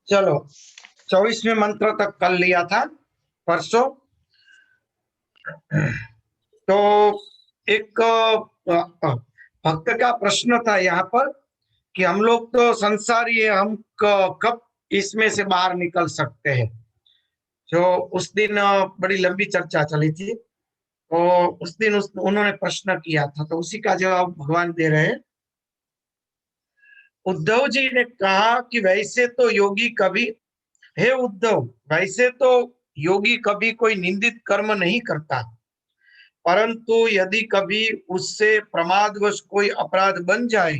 चलो 24वें मंत्र तक कर लिया था परसों। तो एक भक्त का प्रश्न था यहाँ पर कि हम लोग तो संसारी है, हम कब इसमें से बाहर निकल सकते हैं। जो उस दिन बड़ी लंबी चर्चा चली थी, तो उस दिन उन्होंने प्रश्न किया था, तो उसी का जवाब भगवान दे रहे हैं। उद्धव जी ने कहा कि वैसे तो योगी कभी, हे उद्धव, वैसे तो योगी कभी कोई निंदित कर्म नहीं करता, परंतु यदि कभी उससे प्रमादवश कोई अपराध बन जाए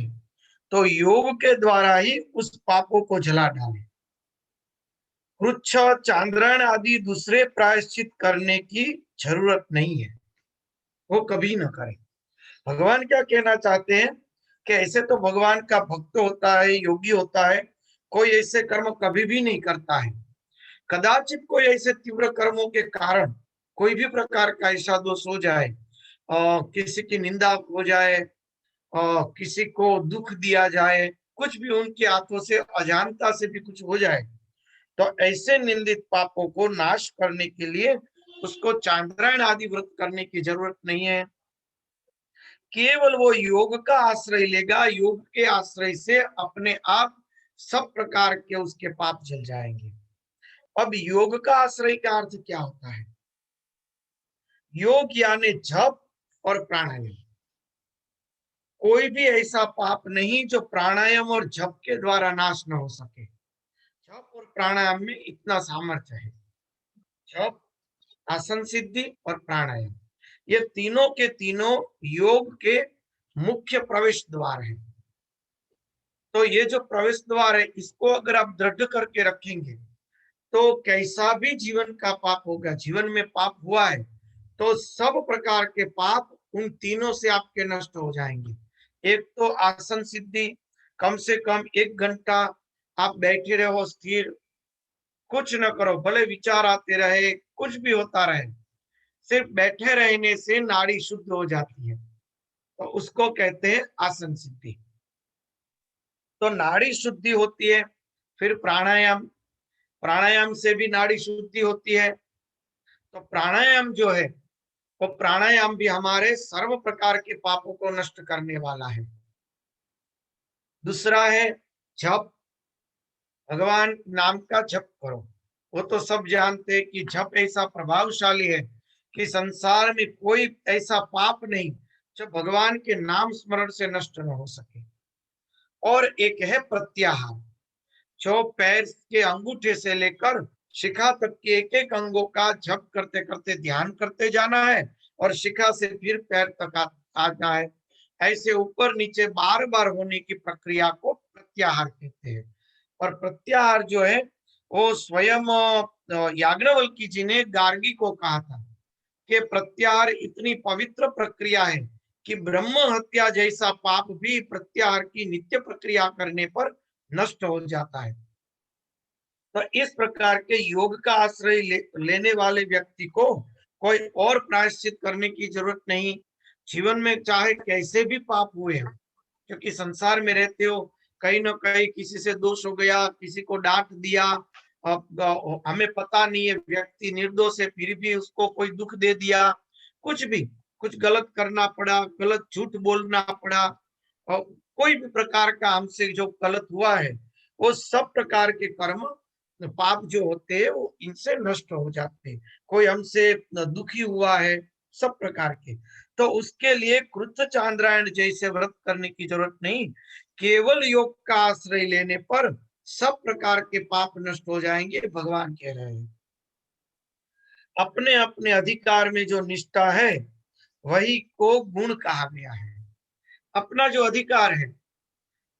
तो योग के द्वारा ही उस पापों को जला डाले। कृच्छ, चांद्रायण आदि दूसरे प्रायश्चित करने की जरूरत नहीं है, वो कभी न करे। भगवान क्या कहना चाहते हैं कि ऐसे तो भगवान का भक्त होता है, योगी होता है, कोई ऐसे कर्म कभी भी नहीं करता है। कदाचित कोई ऐसे तीव्र कर्मों के कारण कोई भी प्रकार का ऐसा दोष हो जाए, किसी की निंदा हो जाए, किसी को दुख दिया जाए, कुछ भी उनके हाथों से अजानता से भी कुछ हो जाए, तो ऐसे निंदित पापों को नाश करने के लिए उसको चांद्रायण आदि व्रत करने की जरूरत नहीं है। केवल वो योग का आश्रय लेगा, योग के आश्रय से अपने आप सब प्रकार के उसके पाप जल जाएंगे। अब योग का आश्रय का अर्थ क्या होता है? योग यानी जप और प्राणायाम। कोई भी ऐसा पाप नहीं जो प्राणायाम और जप के द्वारा नाश न हो सके। जप और प्राणायाम में इतना सामर्थ्य है। जप, आसन सिद्धि और प्राणायाम, ये तीनों के तीनों योग के मुख्य प्रवेश द्वार हैं। तो ये जो प्रवेश द्वार है, इसको अगर आप दृढ़ करके रखेंगे तो कैसा भी जीवन का पाप होगा, जीवन में पाप हुआ है तो सब प्रकार के पाप उन तीनों से आपके नष्ट हो जाएंगे। एक तो आसन सिद्धि, कम से कम 1 घंटा आप बैठे रहो स्थिर, कुछ न करो, भले विचार आते रहे, कुछ भी होता रहे, सिर्फ बैठे रहने से नाड़ी शुद्ध हो जाती है, तो उसको कहते हैं आसन सिद्धि। तो नाड़ी शुद्धि होती है। फिर प्राणायाम, प्राणायाम से भी नाड़ी शुद्धि होती है। तो प्राणायाम जो है, वो प्राणायाम भी हमारे सर्व प्रकार के पापों को नष्ट करने वाला है। दूसरा है जप, भगवान नाम का जप करो। वो तो सब जानते हैं कि जप ऐसा प्रभावशाली है कि संसार में कोई ऐसा पाप नहीं जो भगवान के नाम स्मरण से नष्ट न हो सके। और एक है प्रत्याहार, जो पैर के अंगूठे से लेकर शिखा तक के एक एक अंगों का जप करते करते ध्यान करते जाना है, और शिखा से फिर पैर तक आना है। ऐसे ऊपर नीचे बार बार होने की प्रक्रिया को प्रत्याहार कहते हैं। और प्रत्याहार जो है वो स्वयं याज्ञवल्क्य जी ने गार्गी को कहा था कि प्रत्याहार इतनी पवित्र प्रक्रिया है कि ब्रह्म हत्या जैसा पाप भी प्रत्याहार की नित्य प्रक्रिया करने पर नष्ट हो जाता है। तो इस प्रकार के योग का आश्रय लेने वाले व्यक्ति को कोई और प्रायश्चित करने की जरूरत नहीं। जीवन में चाहे कैसे भी पाप हुए हैं, क्योंकि संसार में रहते हो, कहीं ना कहीं किसी से दोष हो गया, किसी को डांट दिया, हमें पता नहीं है, व्यक्ति निर्दोष है फिर भी उसको कोई दुख दे दिया, कुछ भी, कुछ गलत करना पड़ा, गलत झूठ बोलना पड़ा, और कोई भी प्रकार का हमसे जो गलत हुआ है, वो सब प्रकार के कर्म पाप जो होते हैं वो इनसे नष्ट हो जाते हैं। कोई हमसे दुखी हुआ है, सब प्रकार के, तो उसके लिए कृत चांद्रायण जैसे व्रत करने की जरूरत नहीं। केवल योग का आश्रय लेने पर सब प्रकार के पाप नष्ट हो जाएंगे। भगवान कह रहे हैं अपने अपने अधिकार में जो निष्ठा है वही को गुण कहा गया है। अपना जो अधिकार है,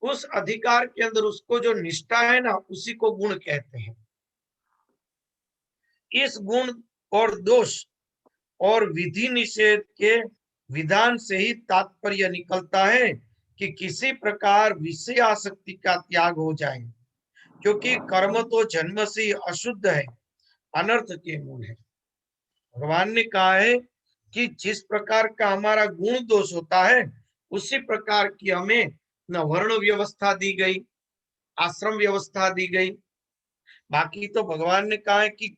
उस अधिकार के अंदर उसको जो निष्ठा है ना, उसी को गुण कहते हैं। इस गुण और दोष और विधि निषेध के विधान से ही तात्पर्य निकलता है कि किसी प्रकार विषय आसक्ति का त्याग हो जाए, क्योंकि कर्म तो जन्म से ही अशुद्ध है, अनर्थ के मूल है। भगवान ने कहा है कि जिस प्रकार का हमारा गुण दोष होता है, उसी प्रकार की हमें न वर्ण व्यवस्था दी गई, आश्रम व्यवस्था दी गई, बाकी तो भगवान ने कहा है कि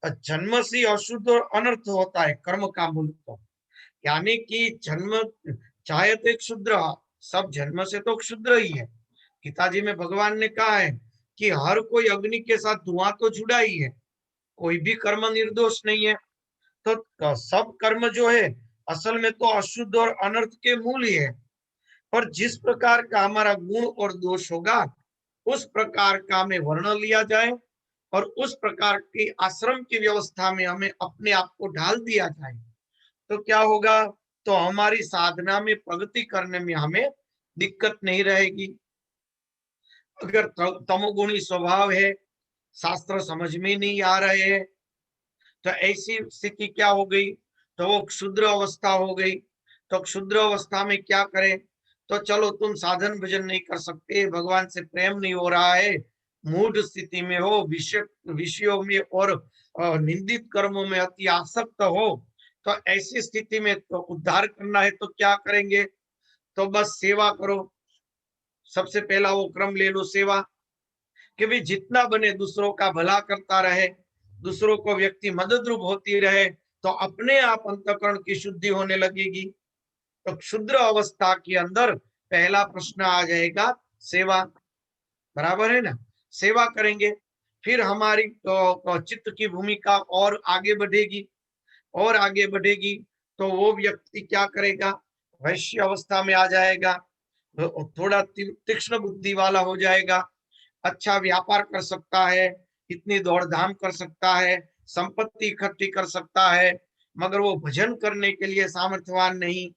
जन्म से अशुद्ध और अनर्थ होता है कर्म का मूल तो, यानी कि जन्म चाहे तो एक क्षुद्र, सब जन्म से तो क्षुद्र ही है। गीताजी में भगवान ने कहा है कि हर कोई अग्नि के साथ धुआं तो जुड़ा ही है, कोई भी कर्म निर्दोष नहीं है। तो सब कर्म जो है असल में तो अशुद्ध और अनर्थ के मूल ही है। पर जिस प्रकार का हमारा गुण और दोष होगा उस प्रकार का हमें वर्ण लिया जाए और उस प्रकार की आश्रम की व्यवस्था में हमें अपने आप को ढाल दिया जाए, तो क्या होगा, तो हमारी साधना में प्रगति करने में हमें दिक्कत नहीं रहेगी। अगर तमोगुणी स्वभाव है, शास्त्र समझ में नहीं आ रहे हैं, तो ऐसी स्थिति क्या हो गई, तो वो क्षुद्र अवस्था हो गई। तो क्षुद्र अवस्था में क्या करें, तो चलो तुम साधन भजन नहीं कर सकते, भगवान से प्रेम नहीं हो रहा है, मूढ़ स्थिति में हो, विषयों में और निंदित कर्मों में अति आसक्त हो, तो ऐसी स्थिति में तो उद्धार करना है तो क्या करेंगे, तो बस सेवा करो। सबसे पहला वो क्रम ले लो, सेवा, कि भी जितना बने दूसरों का भला करता रहे, दूसरों को व्यक्ति मदद रूप होती रहे, तो अपने आप अंतःकरण की शुद्धि होने लगेगी। तो क्षुद्र अवस्था के अंदर पहला प्रश्न आ जाएगा सेवा, बराबर है ना, सेवा करेंगे। फिर हमारी चित्त की भूमिका और आगे बढ़ेगी, और आगे बढ़ेगी, तो वो व्यक्ति क्या करेगा, वैश्य अवस्था में आ जाएगा, थोड़ा तीक्ष्ण बुद्धि वाला हो जाएगा, अच्छा व्यापार कर सकता है, इतनी दौड़ धाम कर सकता है, संपत्ति इकट्ठी कर सकता है, मगर वो भजन करने के लिए सामर्थ्यवान नहीं,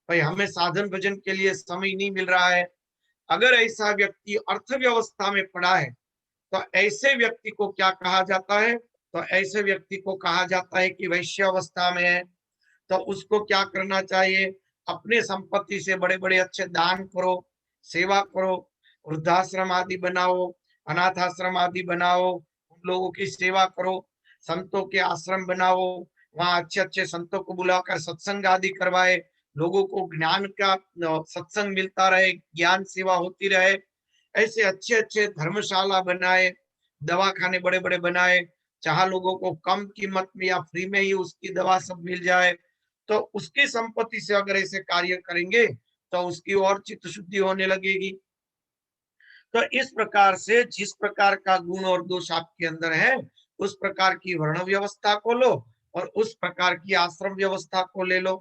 भाई हमें साधन भजन के लिए समय नहीं मिल रहा है। अगर ऐसा व्यक्ति अर्थव्यवस्था में पड़ा है तो ऐसे व्यक्ति को क्या कहा जाता है, तो ऐसे व्यक्ति को कहा जाता है कि वैश्य अवस्था में है। तो उसको क्या करना चाहिए, अपने संपत्ति से बड़े बड़े अच्छे दान करो, सेवा करो, वृद्धाश्रम आदि बनाओ, अनाथ आश्रम आदि बनाओ, उन लोगों की सेवा करो, संतों के आश्रम बनाओ, वहां अच्छे अच्छे संतों को बुलाकर सत्संग आदि करवाए, लोगों को ज्ञान का सत्संग मिलता रहे, ज्ञान सेवा होती रहे। ऐसे अच्छे अच्छे धर्मशाला बनाए, दवाखाने बड़े बड़े बनाए, जहां लोगों को कम कीमत में या फ्री में ही उसकी दवा सब मिल जाए। तो उसकी संपत्ति से अगर ऐसे कार्य करेंगे तो उसकी और चित्त शुद्धि होने लगेगी। तो इस प्रकार से जिस प्रकार का गुण और दोष आपके अंदर है उस प्रकार की वर्ण व्यवस्था को लो और उस प्रकार की आश्रम व्यवस्था को ले लो,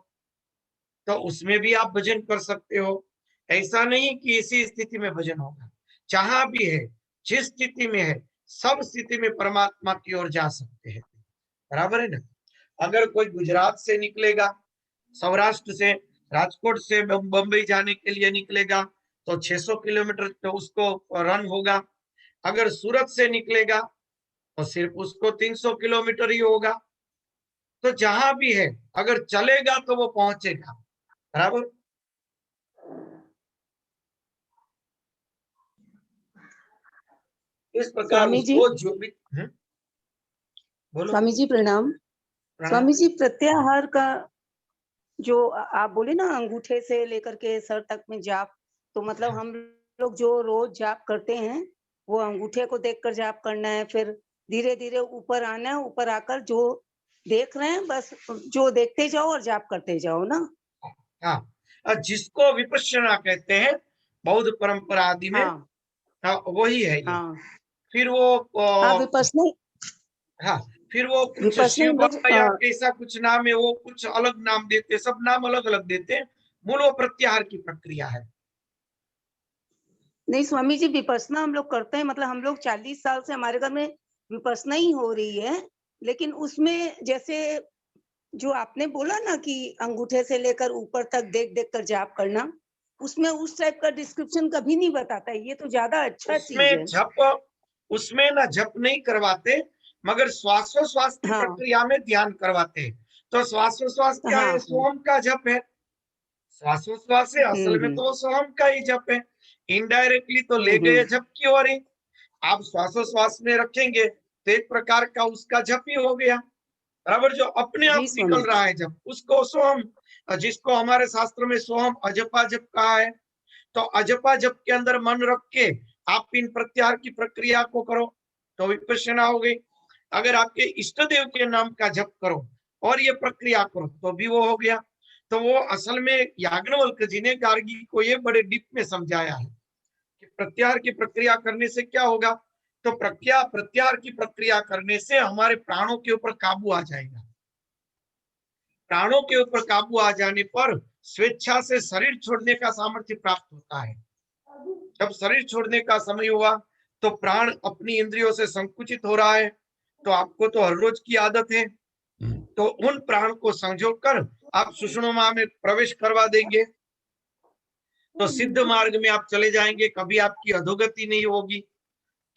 तो उसमें भी आप भजन कर सकते हो। ऐसा नहीं कि इसी स्थिति में भजन होगा, जहां भी है, जिस स्थिति में है, सब स्थिति में परमात्मा की ओर जा सकते हैं, बराबर है ना। अगर कोई गुजरात से निकलेगा, सौराष्ट्र से, राजकोट से बंबई जाने के लिए निकलेगा तो 600 किलोमीटर तो उसको रन होगा। अगर सूरत से निकलेगा तो सिर्फ उसको 300 किलोमीटर ही होगा। तो जहां भी है अगर चलेगा तो वो पहुंचेगा, बराबर। इस प्रकार स्वामी जी, उसको जो भी बोलो। स्वामी जी प्रणाम। प्रणाम। स्वामी जी, प्रत्याहार का जो आप बोले ना, अंगूठे से लेकर के सर तक में जाप, तो मतलब हम लोग जो रोज जाप करते हैं वो अंगूठे को देखकर जाप करना है, फिर धीरे धीरे ऊपर आना है, ऊपर आकर जो देख रहे हैं बस जो देखते जाओ और जाप करते जाओ ना। हाँ, और जिसको विपश्यना कहते हैं बौद्ध परंपरा आदि में, हाँ हाँ वही है ये। हाँ फिर वो हाँ, विपश्यना। हाँ, फिर वो कुछ विपश्यना शिव हम लोग बाबा या कैसा कुछ नाम है, वो कुछ अलग नाम देते, सब नाम अलग अलग देते हैं, मूल वो प्रत्याहार की प्रक्रिया है। नहीं स्वामी जी, विपश्यना हम लोग करते हैं, मतलब हम लोग 40 साल से हमारे घर में विपश्यना ही हो रही है। लेकिन उसमें जैसे जो आपने बोला ना कि अंगूठे से लेकर ऊपर तक देख देख कर जाप करना, उसमें उस टाइप का डिस्क्रिप्शन कभी नहीं बताता है। ये तो ज्यादा अच्छा चीज उसमें है। जप, उसमें ना जप नहीं करवाते, मगर श्वासोश्वास की हाँ प्रक्रिया में ध्यान करवाते हैं। तो श्वासोश्वास क्या हाँ है, हाँ। सोहम का जप है। श्वासोश्वास है, असल में हम्म तो वो सोहम का ही जप है। इनडायरेक्टली तो ले हम्म गए जप की ओर ही। आप श्वासोश्वास में रखेंगे तो एक प्रकार का उसका जप ही हो गया, बराबर। जो अपने आप जी निकल स्वामी। रहा है जब उसको सोहम, जिसको हमारे शास्त्र में सोहम अजपा जप कहा है। तो अजपा जप के अंदर मन रख के आप इन प्रत्याहार की प्रक्रिया को करो। तो विपश्यना हो गई। अगर आपके इष्ट देव के नाम का जप करो और ये प्रक्रिया करो तो भी वो हो गया। तो वो असल में याज्ञवल्क्य जी ने गार्गी को ये बड़े डीप में समझाया है कि प्रत्याहार की प्रक्रिया करने से क्या होगा। तो प्रत्याहार की प्रक्रिया करने से हमारे प्राणों के ऊपर काबू आ जाएगा। प्राणों के ऊपर काबू आ जाने पर स्वेच्छा से शरीर छोड़ने का सामर्थ्य प्राप्त होता है। जब शरीर छोड़ने का समय हुआ तो प्राण अपनी इंद्रियों से संकुचित हो रहा है, तो आपको तो हर रोज की आदत है, तो उन प्राण को संजो कर आप सुषुम्ना में प्रवेश करवा देंगे तो सिद्ध मार्ग में आप चले जाएंगे, कभी आपकी अधोगति नहीं होगी।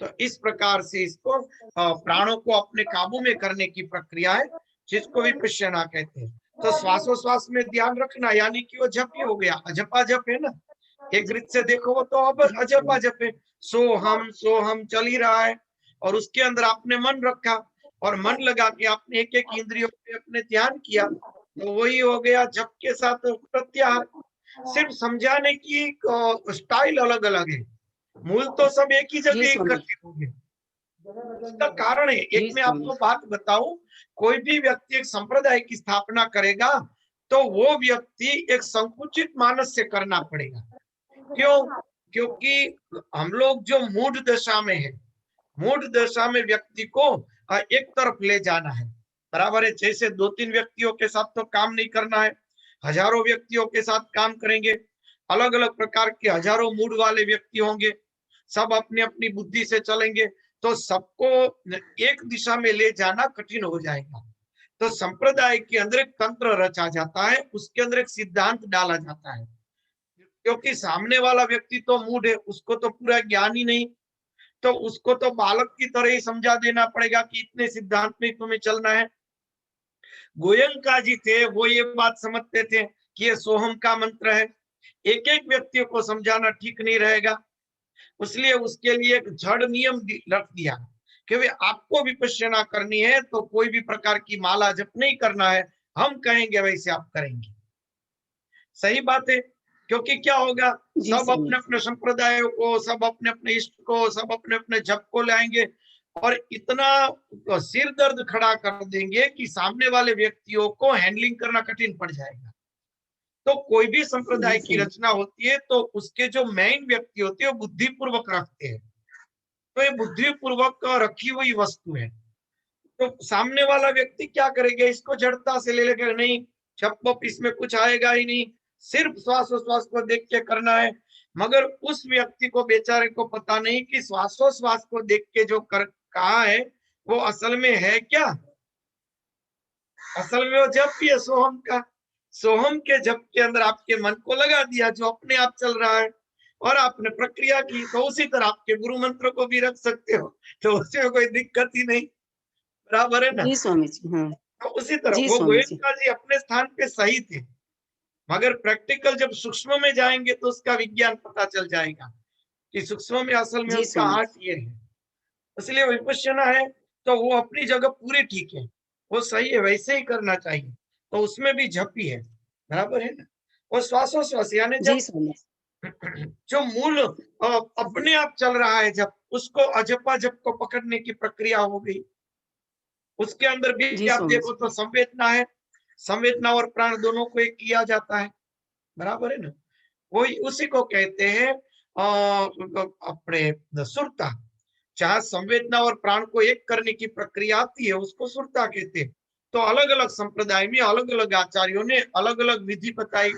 तो इस प्रकार से इसको प्राणों को अपने काबू में करने की प्रक्रिया है, जिसको विपश्यना कहते हैं। तो श्वासोश्वास में ध्यान रखना, यानी कि वो जप ही हो गया, अजपा जप है ना। एक गृत से देखो वो तो अब अजपा जप है, सो हम चल ही रहा है, और उसके अंदर आपने मन रखा और मन लगा के आपने एक एक इंद्रियों पे अपने ध्यान किया, तो वही हो गया जप के साथ प्रत्याहार। सिर्फ समझाने की स्टाइल अलग अलग है, मूल तो सब एक ही जी जगह स्वामी इकट्ठे होंगे। इसका कारण है, जी एक मैं स्वामी आपको बात बताऊं, कोई भी व्यक्ति एक संप्रदाय की स्थापना करेगा तो वो व्यक्ति एक संकुचित मानस से करना पड़ेगा। क्यों? क्योंकि हम लोग जो मूढ़ दशा में है, मूढ़ दशा में व्यक्ति को एक तरफ ले जाना है, बराबर है। जैसे दो तीन व्यक्तियों के साथ तो काम नहीं करना है, हजारों व्यक्तियों के साथ काम करेंगे, अलग अलग प्रकार के हजारों मूड वाले व्यक्ति होंगे, सब अपनी अपनी बुद्धि से चलेंगे, तो सबको एक दिशा में ले जाना कठिन हो जाएगा। तो संप्रदाय के अंदर एक तंत्र रचा जाता है, उसके अंदर एक सिद्धांत डाला जाता है, क्योंकि सामने वाला व्यक्ति तो मूड है, उसको तो पूरा ज्ञान ही नहीं, तो उसको तो बालक की तरह ही समझा देना पड़ेगा कि इतने सिद्धांत में तुम्हें चलना है। गोयंका जी थे, वो ये बात समझते थे कि ये सोहम का मंत्र है, एक एक व्यक्ति को समझाना ठीक नहीं रहेगा, इसलिए उसके लिए एक जड़ नियम रख दिया कि वे आपको विपश्यना करनी है तो कोई भी प्रकार की माला जप नहीं करना है, हम कहेंगे वैसे आप करेंगे। सही बात है, क्योंकि क्या होगा, जी सब स्वामी अपने अपने संप्रदायों को, सब अपने अपने इष्ट को, सब अपने अपने जप को लाएंगे और इतना सिर दर्द खड़ा कर देंगे कि सामने वाले व्यक्तियों को हैंडलिंग करना कठिन पड़ जाएगा। तो कोई भी जी संप्रदाय की स्वामी रचना होती है तो उसके जो मेन व्यक्ति होते हैं वो बुद्धिपूर्वक रखते हैं, तो ये बुद्धिपूर्वक रखी हुई वस्तु है। तो सामने वाला व्यक्ति क्या करेगा, इसको जड़ता से ले लेकर, नहीं छप इसमें कुछ आएगा ही नहीं, सिर्फ श्वासोश्वास को देख के करना है। मगर उस व्यक्ति को बेचारे को पता नहीं कि श्वासोश्वास को देख के जो कर कहा है वो असल में है क्या, असल में वो जप ही है सोहम का। सोहम के जप के अंदर आपके मन को लगा दिया जो अपने आप चल रहा है और आपने प्रक्रिया की, तो उसी तरह आपके गुरु मंत्र को भी रख सकते हो, तो उसमें कोई दिक्कत ही नहीं, बराबर है ना। जी स्वामी जी हाँ तो उसी तरह जी वो स्वामी जी गोयंका जी अपने स्थान पे सही थे, मगर प्रैक्टिकल जब सूक्ष्म में जाएंगे तो उसका विज्ञान पता चल जाएगा कि सूक्ष्म में असल में जी उसका स्वामी हाथ ये है। इसलिए विपश्यना है तो वो अपनी जगह पूरी ठीक है, वो सही है, वैसे ही करना चाहिए, तो उसमें भी जप ही है, बराबर है ना। वो श्वासोश्वास यानी जी जब स्वामी जो मूल अपने आप चल रहा है, जब उसको अजपा जप को पकड़ने की प्रक्रिया हो गई, उसके अंदर भी जी आप स्वामी देखो तो संवेदना है, संवेदना और प्राण दोनों को एक किया जाता है, बराबर है ना। वही उसी को कहते हैं अपने सुरता, जहां संवेदना और प्राण को एक करने की प्रक्रिया आती है उसको सुरता कहते हैं। तो अलग अलग संप्रदाय में अलग अलग आचार्यों ने अलग अलग विधि बताई।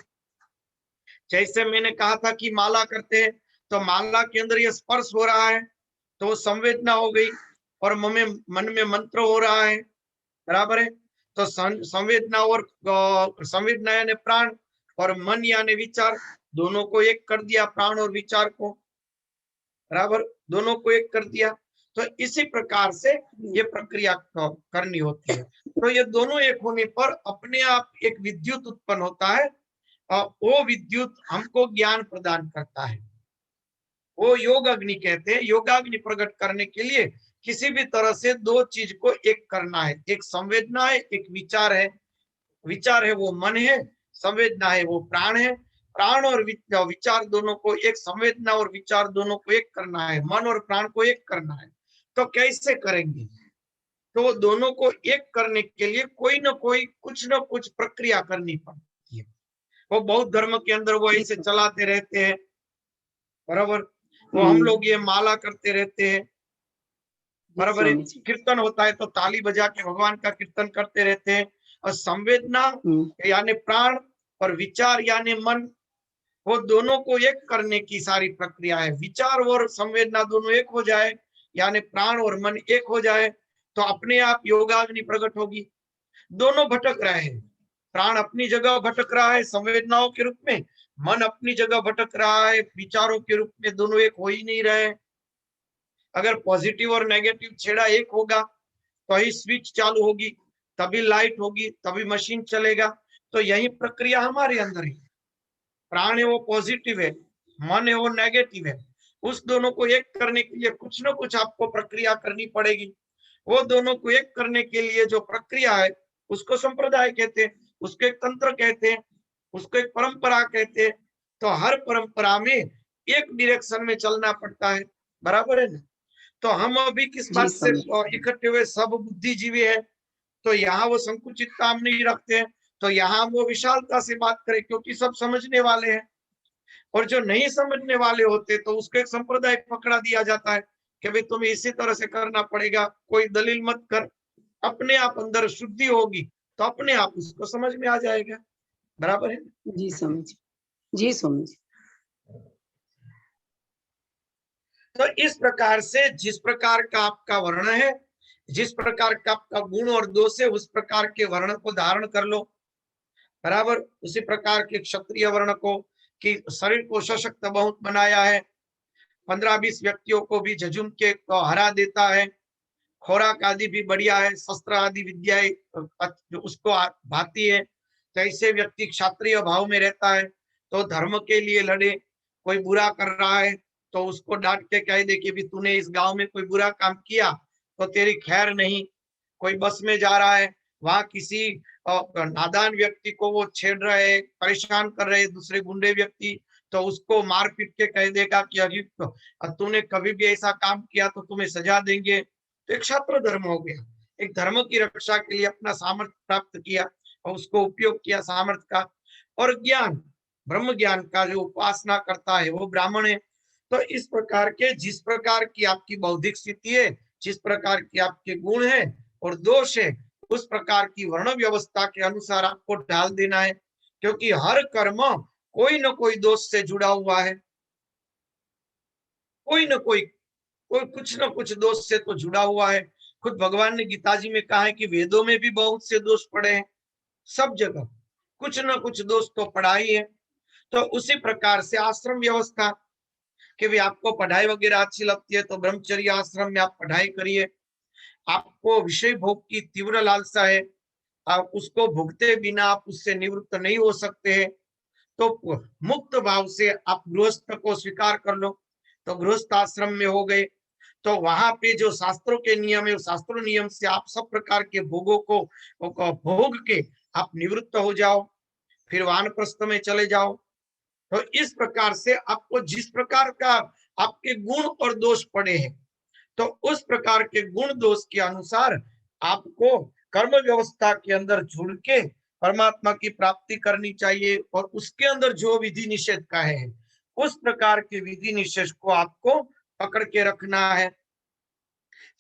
जैसे मैंने कहा था कि माला करते हैं तो माला के अंदर ये स्पर्श हो रहा है तो संवेदना हो गई, और मन में मंत्र हो रहा है, बराबर है। तो संवेदना और संवेदना यानी प्राण और मन यानी विचार, दोनों को एक कर दिया, प्राण और विचार को, बराबर, दोनों को एक कर दिया। तो इसी प्रकार से ये प्रक्रिया करनी होती है। तो ये दोनों एक होने पर अपने आप एक विद्युत उत्पन्न होता है, और वो विद्युत हमको ज्ञान प्रदान करता है, वो योग अग्नि कहते हैं। योगाग्नि प्रकट करने के लिए किसी भी तरह से दो चीज को एक करना है, एक संवेदना है, एक विचार है। विचार है वो मन है, संवेदना है वो प्राण है। प्राण और विचार दोनों को एक, संवेदना और विचार दोनों को एक करना है, मन और प्राण को एक करना है। तो कैसे करेंगे? तो वो दोनों को एक करने के लिए कोई ना कोई कुछ ना कुछ प्रक्रिया करनी पड़ती है। वो बौद्ध धर्म के अंदर वो जी ऐसे स्वामी चलाते रहते हैं, बराबर। वो हम हम्म, लोग ये माला करते रहते हैं, जी बराबर है। स्वामी जी कीर्तन होता है तो ताली बजा के भगवान का कीर्तन करते रहते हैं। और संवेदना हम्म, यानी प्राण और विचार यानी मन, वो दोनों को एक करने की सारी प्रक्रिया है। विचार और संवेदना दोनों एक हो जाए, यानी प्राण और मन एक हो जाए, तो अपने आप योगाग्नि प्रकट होगी। दोनों भटक रहे हैं, प्राण अपनी जगह भटक रहा है संवेदनाओं के रूप में, मन अपनी जगह भटक रहा है विचारों के रूप में, दोनों एक हो ही नहीं रहे। अगर पॉजिटिव और नेगेटिव छेड़ा एक होगा तो ही स्विच चालू होगी, तभी लाइट होगी, तभी मशीन चलेगा। तो यही प्रक्रिया हमारे अंदर है। प्राण है वो पॉजिटिव है, मन है वो नेगेटिव है। उस दोनों को एक करने के लिए कुछ ना कुछ आपको प्रक्रिया करनी पड़ेगी। वो दोनों को एक करने के लिए जो प्रक्रिया है उसको संप्रदाय कहते हैं, उसको एक तंत्र कहते हैं, उसको एक परंपरा कहते हैं। तो हर परंपरा में एक डायरेक्शन में चलना पड़ता है, बराबर है ना। तो हम अभी किस जी बात से स्वामी इकट्ठे हुए, सब बुद्धिजीवी है, तो यहाँ वो संकुचितता हम नहीं रखते हैं। तो यहाँ वो विशालता से बात करें क्योंकि सब समझने वाले हैं। और जो नहीं समझने वाले होते तो उसको एक संप्रदाय पकड़ा दिया जाता है कि भाई तुम्हें इसी तरह से करना पड़ेगा, कोई दलील मत कर। अपने आप अंदर शुद्धि होगी तो अपने आप उसको समझ में आ जाएगा, बराबर है। जी स्वामी जी स्वामी जी तो इस प्रकार से जिस प्रकार का आपका वर्ण है, जिस प्रकार का आपका गुण और दोष है, उस प्रकार के वर्ण को धारण कर लो, बराबर। उसी प्रकार के क्षत्रिय वर्ण को कि शरीर को सशक्त बहुत बनाया है, 15-20 व्यक्तियों को भी झुझुम के तो हरा देता है, खुराक आदि भी बढ़िया है, शस्त्र आदि विद्याएं उसको भाती है। तो ऐसे व्यक्ति क्षत्रिय भाव में रहता है, तो धर्म के लिए लड़े। कोई बुरा कर रहा है तो उसको डांट के कह दे कि भी तूने इस गांव में कोई बुरा काम किया तो तेरी खैर नहीं। कोई बस में जा रहा है, वहां किसी नादान व्यक्ति को वो छेड़ रहे, परेशान कर रहे दूसरे गुंडे व्यक्ति, तो उसको मार पीट के कह देगा कि अभी तूने कभी भी ऐसा काम किया तो तुम्हें सजा देंगे। तो एक छात्र धर्म हो गया, एक धर्म की रक्षा के लिए अपना सामर्थ्य प्राप्त किया और उसको उपयोग किया सामर्थ्य का। और ज्ञान, ब्रह्म ज्ञान का जो उपासना करता है वो ब्राह्मण है। तो इस प्रकार के जिस प्रकार की आपकी बौद्धिक स्थिति है, जिस प्रकार के आपके गुण है और दोष है, उस प्रकार की वर्ण व्यवस्था के अनुसार आपको डाल देना है। क्योंकि हर कर्म कोई न कोई दोष से जुड़ा हुआ है, कोई न कोई कुछ न कुछ दोष से तो जुड़ा हुआ है। खुद भगवान ने गीता जी में कहा है कि वेदों में भी बहुत से दोष पड़े हैं, सब जगह कुछ न कुछ दोष तो पड़ा ही है। तो उसी प्रकार से आश्रम व्यवस्था कि भी आपको पढ़ाई वगैरह अच्छी लगती है तो ब्रह्मचर्य आश्रम में आप पढ़ाई करिए। आपको विषय भोग की तीव्र लालसा है, आप उसको भोगते बिना आप उससे निवृत्त नहीं हो सकते हैं, तो मुक्त भाव से आप गृहस्थ को स्वीकार कर लो। तो गृहस्थ आश्रम में हो गए, तो वहां पे जो शास्त्रों के नियम है, शास्त्रों नियम से आप सब प्रकार के भोगों को भोग के आप निवृत्त हो जाओ, फिर वानप्रस्थ में चले जाओ। तो इस प्रकार से आपको जिस प्रकार का आपके गुण और दोष पड़े हैं, तो उस प्रकार के गुण दोष के अनुसार आपको कर्म व्यवस्था के अंदर जुड़ के परमात्मा की प्राप्ति करनी चाहिए। और उसके अंदर जो विधि निषेध का है, उस प्रकार के विधि निषेध को आपको पकड़ के रखना है।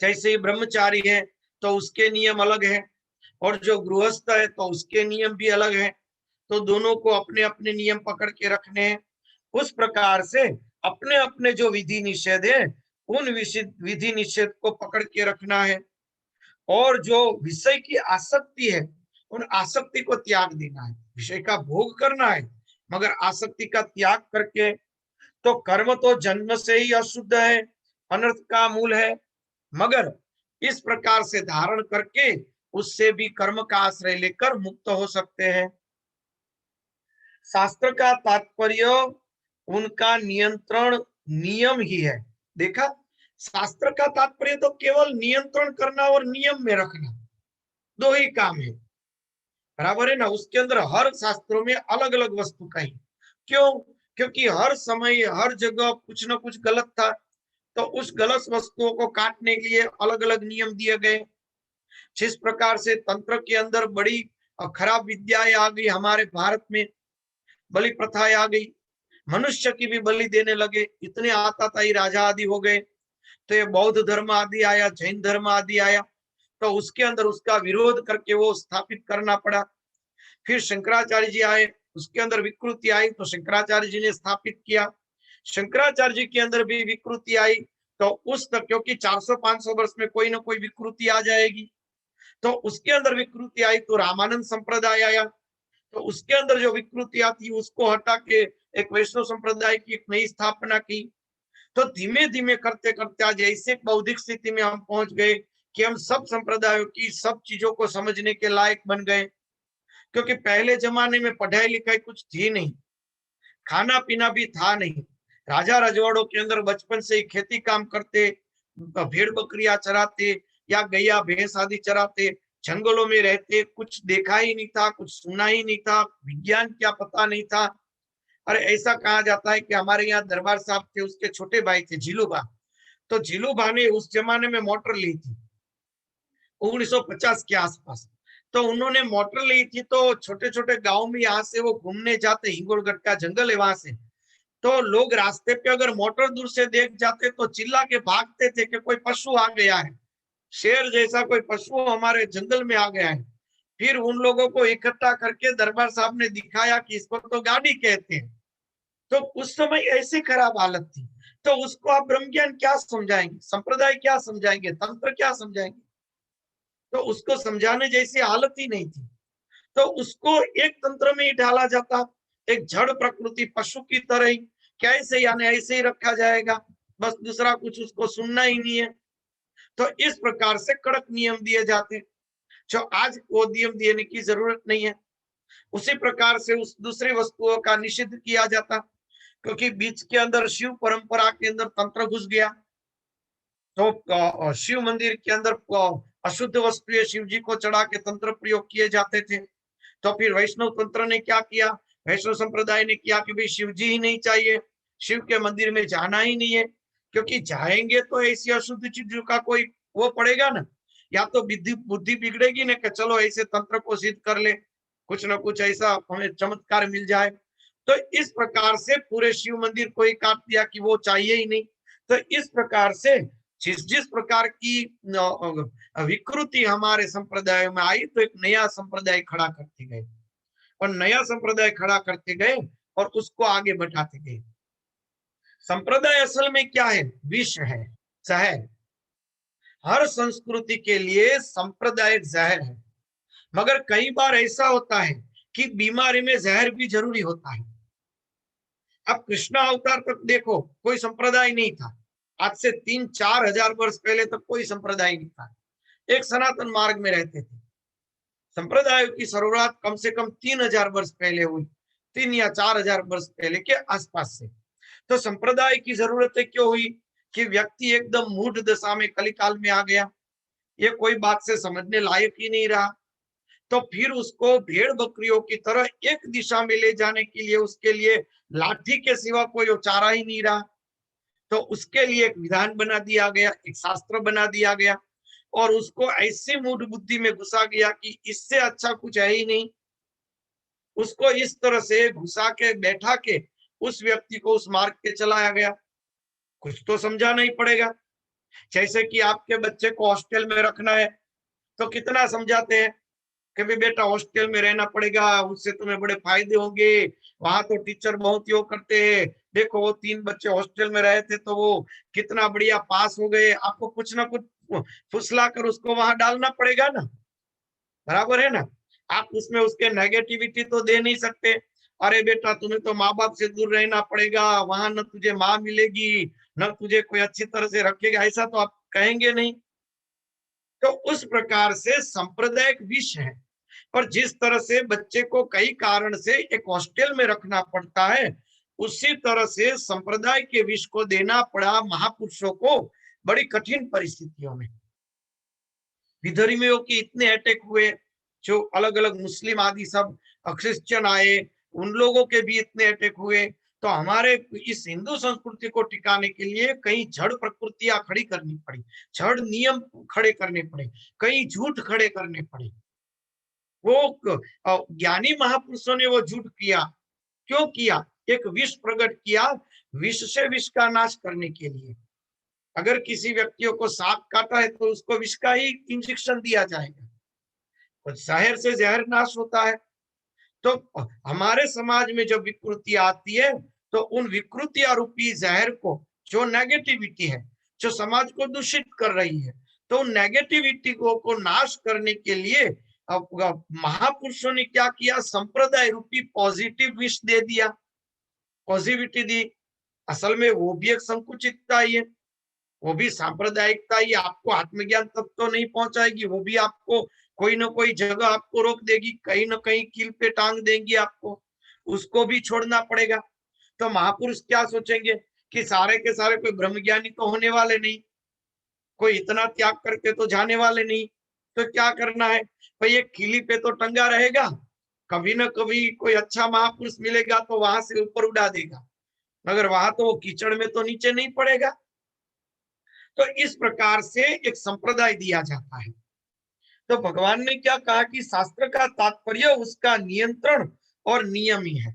जैसे ब्रह्मचारी है तो उसके नियम अलग है, और जो गृहस्थ है तो उसके नियम भी अलग है। तो दोनों को अपने अपने नियम पकड़ के रखने हैं। उस प्रकार से अपने अपने जो विधि निषेध है, उन विधि निषेध को पकड़ के रखना है। और जो विषय की आसक्ति है, उन आसक्ति को त्याग देना है। विषय का भोग करना है मगर आसक्ति का त्याग करके। तो कर्म तो जन्म से ही अशुद्ध है, अनर्थ का मूल है, मगर इस प्रकार से धारण करके उससे भी कर्म का आश्रय लेकर मुक्त हो सकते हैं। शास्त्र का तात्पर्य उनका नियंत्रण नियम ही है। देखा, शास्त्र का तात्पर्य तो केवल नियंत्रण करना और नियम में रखना, दो ही काम है, बराबर है ना। उसके अंदर हर शास्त्रों में अलग अलग वस्तु का ही। क्यों? क्योंकि हर समय हर जगह कुछ ना कुछ गलत था, तो उस गलत वस्तुओं को काटने के लिए अलग अलग नियम दिए गए। जिस प्रकार से तंत्र के अंदर बड़ी खराब विद्याएं आ गई, हमारे भारत में बलि प्रथाएं आ गई, मनुष्य की भी बलि देने लगे, इतने आताताई राजा आदि हो गए। तो ये बौद्ध धर्म आदि आया, जैन धर्म आदि आया, तो उसके अंदर उसका विरोध करके वो स्थापित करना पड़ा। फिर शंकराचार्य जी आए, उसके अंदर विकृति आई तो शंकराचार्य जी ने स्थापित किया। शंकराचार्य जी के अंदर भी विकृति आई तो उस तक, क्योंकि 400-500 वर्ष में कोई ना कोई विकृति आ जाएगी, तो उसके अंदर विकृति आई तो रामानंद संप्रदाय आया, तो उसके अंदर जो विकृतियां थी उसको हटा के एक वैष्णव संप्रदाय की एक नई स्थापना की। तो धीमे धीमे करते करते आज ऐसे बौद्धिक स्थिति में हम पहुंच गए कि हम सब संप्रदायों की सब चीजों को समझने के लायक बन गए। क्योंकि पहले जमाने में पढ़ाई लिखाई कुछ थी नहीं, खाना पीना भी था नहीं, राजा रजवाड़ों के अंदर बचपन से ही खेती काम करते, भेड़ बकरियां चराते या गैया भैंस आदि चराते, जंगलों में रहते, कुछ देखा ही नहीं था, कुछ सुना ही नहीं था, विज्ञान क्या पता नहीं था। अरे ऐसा कहा जाता है कि हमारे यहाँ दरबार साहब थे, उसके छोटे भाई थे झीलूबा, तो झीलूबा ने उस जमाने में मोटर ली थी 1950 के आसपास। तो उन्होंने मोटर ली थी तो छोटे छोटे गांव में यहाँ से वो घूमने जाते, हिंगोलगढ़ का जंगल है वहां से, तो लोग रास्ते पे अगर मोटर दूर से देख जाते तो चिल्ला के भागते थे कि कोई पशु आ गया है, शेर जैसा कोई पशु हमारे जंगल में आ गया है। फिर उन लोगों को इकट्ठा करके दरबार साहब ने दिखाया कि इसको तो गाड़ी कहते हैं। तो उस समय ऐसी खराब हालत थी, तो उसको आप ब्रह्म ज्ञान क्या समझाएंगे, संप्रदाय क्या समझाएंगे, तंत्र क्या समझाएंगे? तो उसको समझाने जैसी हालत ही नहीं थी। तो उसको एक तंत्र में ही डाला जाता, एक जड़ प्रकृति पशु की तरह ही, कैसे यानी ऐसे ही रखा जाएगा, बस दूसरा कुछ उसको सुनना ही नहीं है। तो इस प्रकार से कड़क नियम दिए जाते, जो आज वो नियम देने की जरूरत नहीं है। उसी प्रकार से उस दूसरी वस्तुओं का निषेध किया जाता, क्योंकि बीच के अंदर शिव परंपरा के अंदर तंत्र घुस गया, तो शिव मंदिर के अंदर अशुद्ध वस्तुएं शिव जी को चढ़ा के तंत्र प्रयोग किए जाते थे। तो फिर वैष्णव तंत्र ने क्या किया, वैष्णव संप्रदाय ने किया कि भाई शिव जी ही नहीं चाहिए, शिव के मंदिर में जाना ही नहीं है, क्योंकि जाएंगे तो ऐसी अशुद्ध चीजों का कोई वो पड़ेगा ना, या तो बुद्धि बिगड़ेगी ना कि चलो ऐसे तंत्र को सिद्ध कर ले, कुछ ना कुछ ऐसा हमें चमत्कार मिल जाए। तो इस प्रकार से पूरे शिव मंदिर को ही काट दिया कि वो चाहिए ही नहीं। तो इस प्रकार से जिस जिस प्रकार की विकृति हमारे संप्रदाय में आई तो एक नया संप्रदाय खड़ा करते गए, और नया संप्रदाय खड़ा करते गए और उसको आगे बढ़ाते गए। संप्रदाय असल में क्या है, विष है, जहर। हर संस्कृति के लिए संप्रदाय जहर है, मगर कई बार ऐसा होता है कि बीमारी में जहर भी जरूरी होता है। अब कृष्णा अवतार तक देखो कोई संप्रदाय नहीं था, आज से 3-4 हजार वर्ष पहले तक कोई संप्रदाय नहीं था, एक सनातन मार्ग में रहते थे। संप्रदायों की शुरुआत कम से कम 3000 वर्ष पहले हुई, 3 या 4 हजार वर्ष पहले के आसपास से। तो संप्रदाय की जरूरत क्यों हुई कि व्यक्ति एकदम मूढ़ दशा में कलिकाल में आ गया, ये कोई बात से समझने लायक ही नहीं रहा, तो फिर उसको भेड़ बकरियों की तरह एक दिशा में ले जाने के लिए उसके लिए लाठी के सिवा कोई चारा ही नहीं रहा। तो उसके लिए एक विधान बना दिया गया, एक शास्त्र बना दिया गया, और उसको ऐसी मूढ़ बुद्धि में घुसा गया कि इससे अच्छा कुछ है ही नहीं। उसको इस तरह से घुसा के बैठा के उस व्यक्ति को उस मार्ग पे चलाया गया। कुछ तो समझाना ही पड़ेगा। जैसे कि आपके बच्चे को हॉस्टल में रखना है तो कितना समझाते हैं कि भाई बेटा हॉस्टल में रहना पड़ेगा, उससे तुम्हें बड़े फायदे होंगे, वहां तो टीचर बहुत योग करते हैं, देखो वो 3 बच्चे हॉस्टल में रहे थे तो वो कितना बढ़िया पास हो गए। आपको कुछ ना कुछ फुसला कर उसको वहां डालना पड़ेगा ना, बराबर है ना। आप उसमें उसके नेगेटिविटी तो दे नहीं सकते, अरे बेटा तुम्हें तो माँ बाप से दूर रहना पड़ेगा, वहां न तुझे माँ मिलेगी न तुझे कोई अच्छी तरह से रखेगा, ऐसा तो आप कहेंगे नहीं। तो उस प्रकार से सांप्रदायिक विष है, और जिस तरह से बच्चे को कई कारण से एक हॉस्टल में रखना पड़ता है, उसी तरह से संप्रदाय के विष को देना पड़ा महापुरुषों को बड़ी कठिन परिस्थितियों में। विधर्मियों के इतने अटैक हुए, जो अलग अलग मुस्लिम आदि सब क्रिश्चियन आए, उन लोगों के भी इतने अटैक हुए, तो हमारे इस हिंदू संस्कृति को टिकाने के लिए कई जड़ प्रकृतियां खड़ी करनी पड़ी, जड़ नियम खड़े करने पड़े, कई झूठ खड़े करने पड़े। वो ज्ञानी महापुरुषों ने वो झूठ किया, क्यों किया? एक विष प्रकट किया, विष से विष का नाश करने के लिए। अगर किसी व्यक्तियों को सांप काटा है तो उसको विष का ही इंजेक्शन दिया जाएगा, तो जहर से जहर नाश होता है। तो हमारे समाज में जब विकृति आती है तो उन विकृति रूपी जहर को, जो नेगेटिविटी है, जो समाज को दूषित कर रही है, तो नेगेटिविटी को नाश करने के लिए अब महापुरुषों ने क्या किया? संप्रदाय रूपी पॉजिटिव विष दे दिया, पॉजिटिविटी दी। असल में वो भी एक संकुचितता ही है, वो भी सांप्रदायिकता ही आपको आत्मज्ञान तक तो नहीं पहुंचाएगी, वो भी आपको कोई ना कोई जगह आपको रोक देगी, कहीं ना कहीं कील पे टांग देंगी आपको, उसको भी छोड़ना पड़ेगा। तो महापुरुष क्या सोचेंगे कि सारे के सारे कोई ब्रह्मज्ञानी तो होने वाले नहीं, कोई इतना त्याग करके तो जाने वाले नहीं, तो क्या करना है भाई? ये कीली पे तो टंगा रहेगा, कभी ना कभी कोई अच्छा महापुरुष मिलेगा तो वहां से ऊपर उड़ा देगा, मगर वहां तो वो कीचड़ में तो नीचे नहीं पड़ेगा। तो इस प्रकार से एक संप्रदाय दिया जाता है। तो भगवान ने क्या कहा कि शास्त्र का तात्पर्य उसका नियंत्रण और नियम ही है।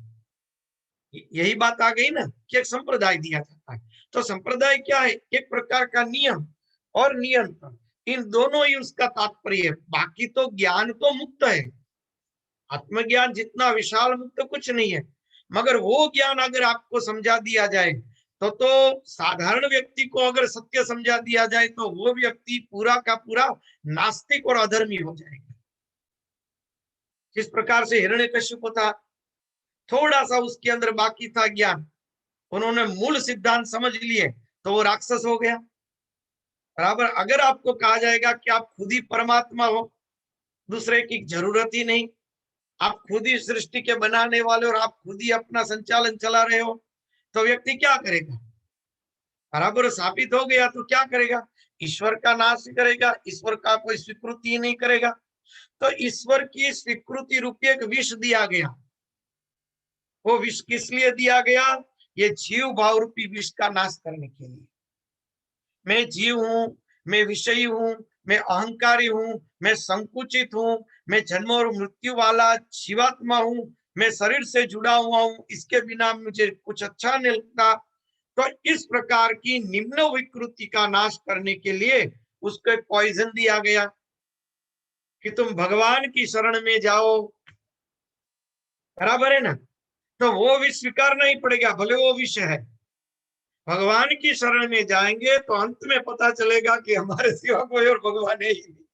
यही बात आ गई ना कि एक संप्रदाय दिया जाता है। तो संप्रदाय क्या है? एक प्रकार का नियम और नियंत्रण, इन दोनों ही उसका तात्पर्य है। बाकी तो ज्ञान तो मुक्त है, आत्मज्ञान जितना विशाल मुक्त कुछ नहीं है, मगर वो ज्ञान अगर आपको समझा दिया जाए तो साधारण व्यक्ति को अगर सत्य समझा दिया जाए तो वो व्यक्ति पूरा का पूरा नास्तिक और अधर्मी हो जाएगा। जिस प्रकार से हिरण्यकश्यप था, थोड़ा सा उसके अंदर बाकी था ज्ञान, उन्होंने मूल सिद्धांत समझ लिए तो वो राक्षस हो गया। बराबर अगर आपको कहा जाएगा कि आप खुद ही परमात्मा हो, दूसरे की जरूरत ही नहीं, आप खुद ही सृष्टि के बनाने वाले और आप खुद ही अपना संचालन चला रहे हो, तो व्यक्ति क्या करेगा? बराबर साबित हो गया तो क्या करेगा? ईश्वर का नाश करेगा, ईश्वर का कोई स्वीकृति ही नहीं करेगा। तो ईश्वर की स्वीकृति रूपी एक विष दिया गया। वो विष किस लिए दिया गया? ये जीव भाव रूपी विष का नाश करने के लिए। मैं जीव हूं, मैं विषयी हूं, मैं अहंकारी हूं, मैं संकुचित हूं, मैं जन्म और मृत्यु वाला जीवात्मा हूं, मैं शरीर से जुड़ा हुआ हूं, इसके बिना मुझे कुछ अच्छा नहीं लगता। तो इस प्रकार की निम्न विकृति का नाश करने के लिए उसको एक पॉइजन दिया गया कि तुम भगवान की शरण में जाओ। बराबर है ना? तो वो विष स्वीकारना ही पड़ेगा, भले वो विष है। भगवान की शरण में जाएंगे तो अंत में पता चलेगा कि हमारे सिवा कोई और भगवान है ही नहीं,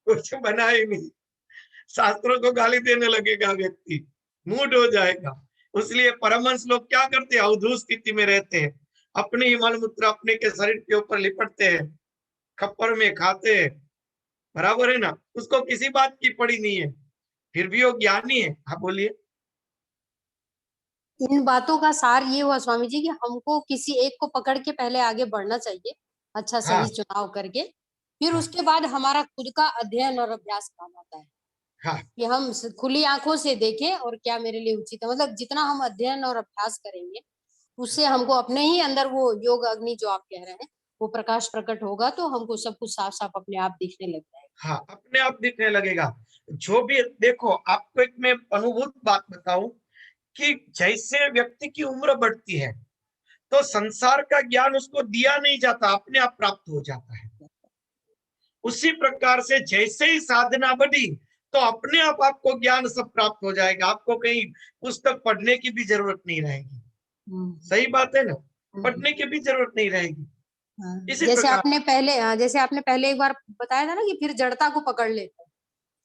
कुछ बना ही नहीं। शास्त्रों को गाली देने लगेगा व्यक्ति, मूड हो जाएगा। इसलिए परमहंस लोग क्या करते हैं? अवधूत स्थिति में रहते हैं, अपने ही मलमूत्र अपने के शरीर के ऊपर लिपटते हैं, खप्पर में खाते हैं। बराबर है ना? उसको किसी बात की पड़ी नहीं है, फिर भी वो ज्ञानी है। हाँ बोलिए। इन बातों का सार ये हुआ स्वामी जी कि हमको किसी एक को पकड़ के पहले आगे बढ़ना चाहिए, अच्छा सही चुनाव करके, फिर उसके बाद हमारा खुद का अध्ययन और अभ्यास काम आता है। कि हम खुली आंखों से देखें और क्या मेरे लिए उचित है। मतलब जितना हम अध्ययन और अभ्यास करेंगे उससे हमको अपने ही अंदर वो योग अग्नि जो आप कह रहे हैं वो प्रकाश प्रकट होगा, तो हमको सब कुछ साफ साफ अपने आप दिखने लग जाएगा। हाँ, अपने आप दिखने लगेगा। जो भी देखो, आपको एक मैं अनुभूत बात बताऊं कि जैसे व्यक्ति की उम्र बढ़ती है तो संसार का ज्ञान उसको दिया नहीं जाता, अपने आप प्राप्त हो जाता है। उसी प्रकार से जैसे ही साधना बढ़ी तो अपने आप आपको ज्ञान सब प्राप्त हो जाएगा, आपको कहीं पुस्तक पढ़ने की भी जरूरत नहीं रहेगी। सही बात है ना? पढ़ने की भी जरूरत नहीं रहेगी। जैसे आपने पहले एक बार बताया था ना कि फिर जड़ता को पकड़ लेते हैं।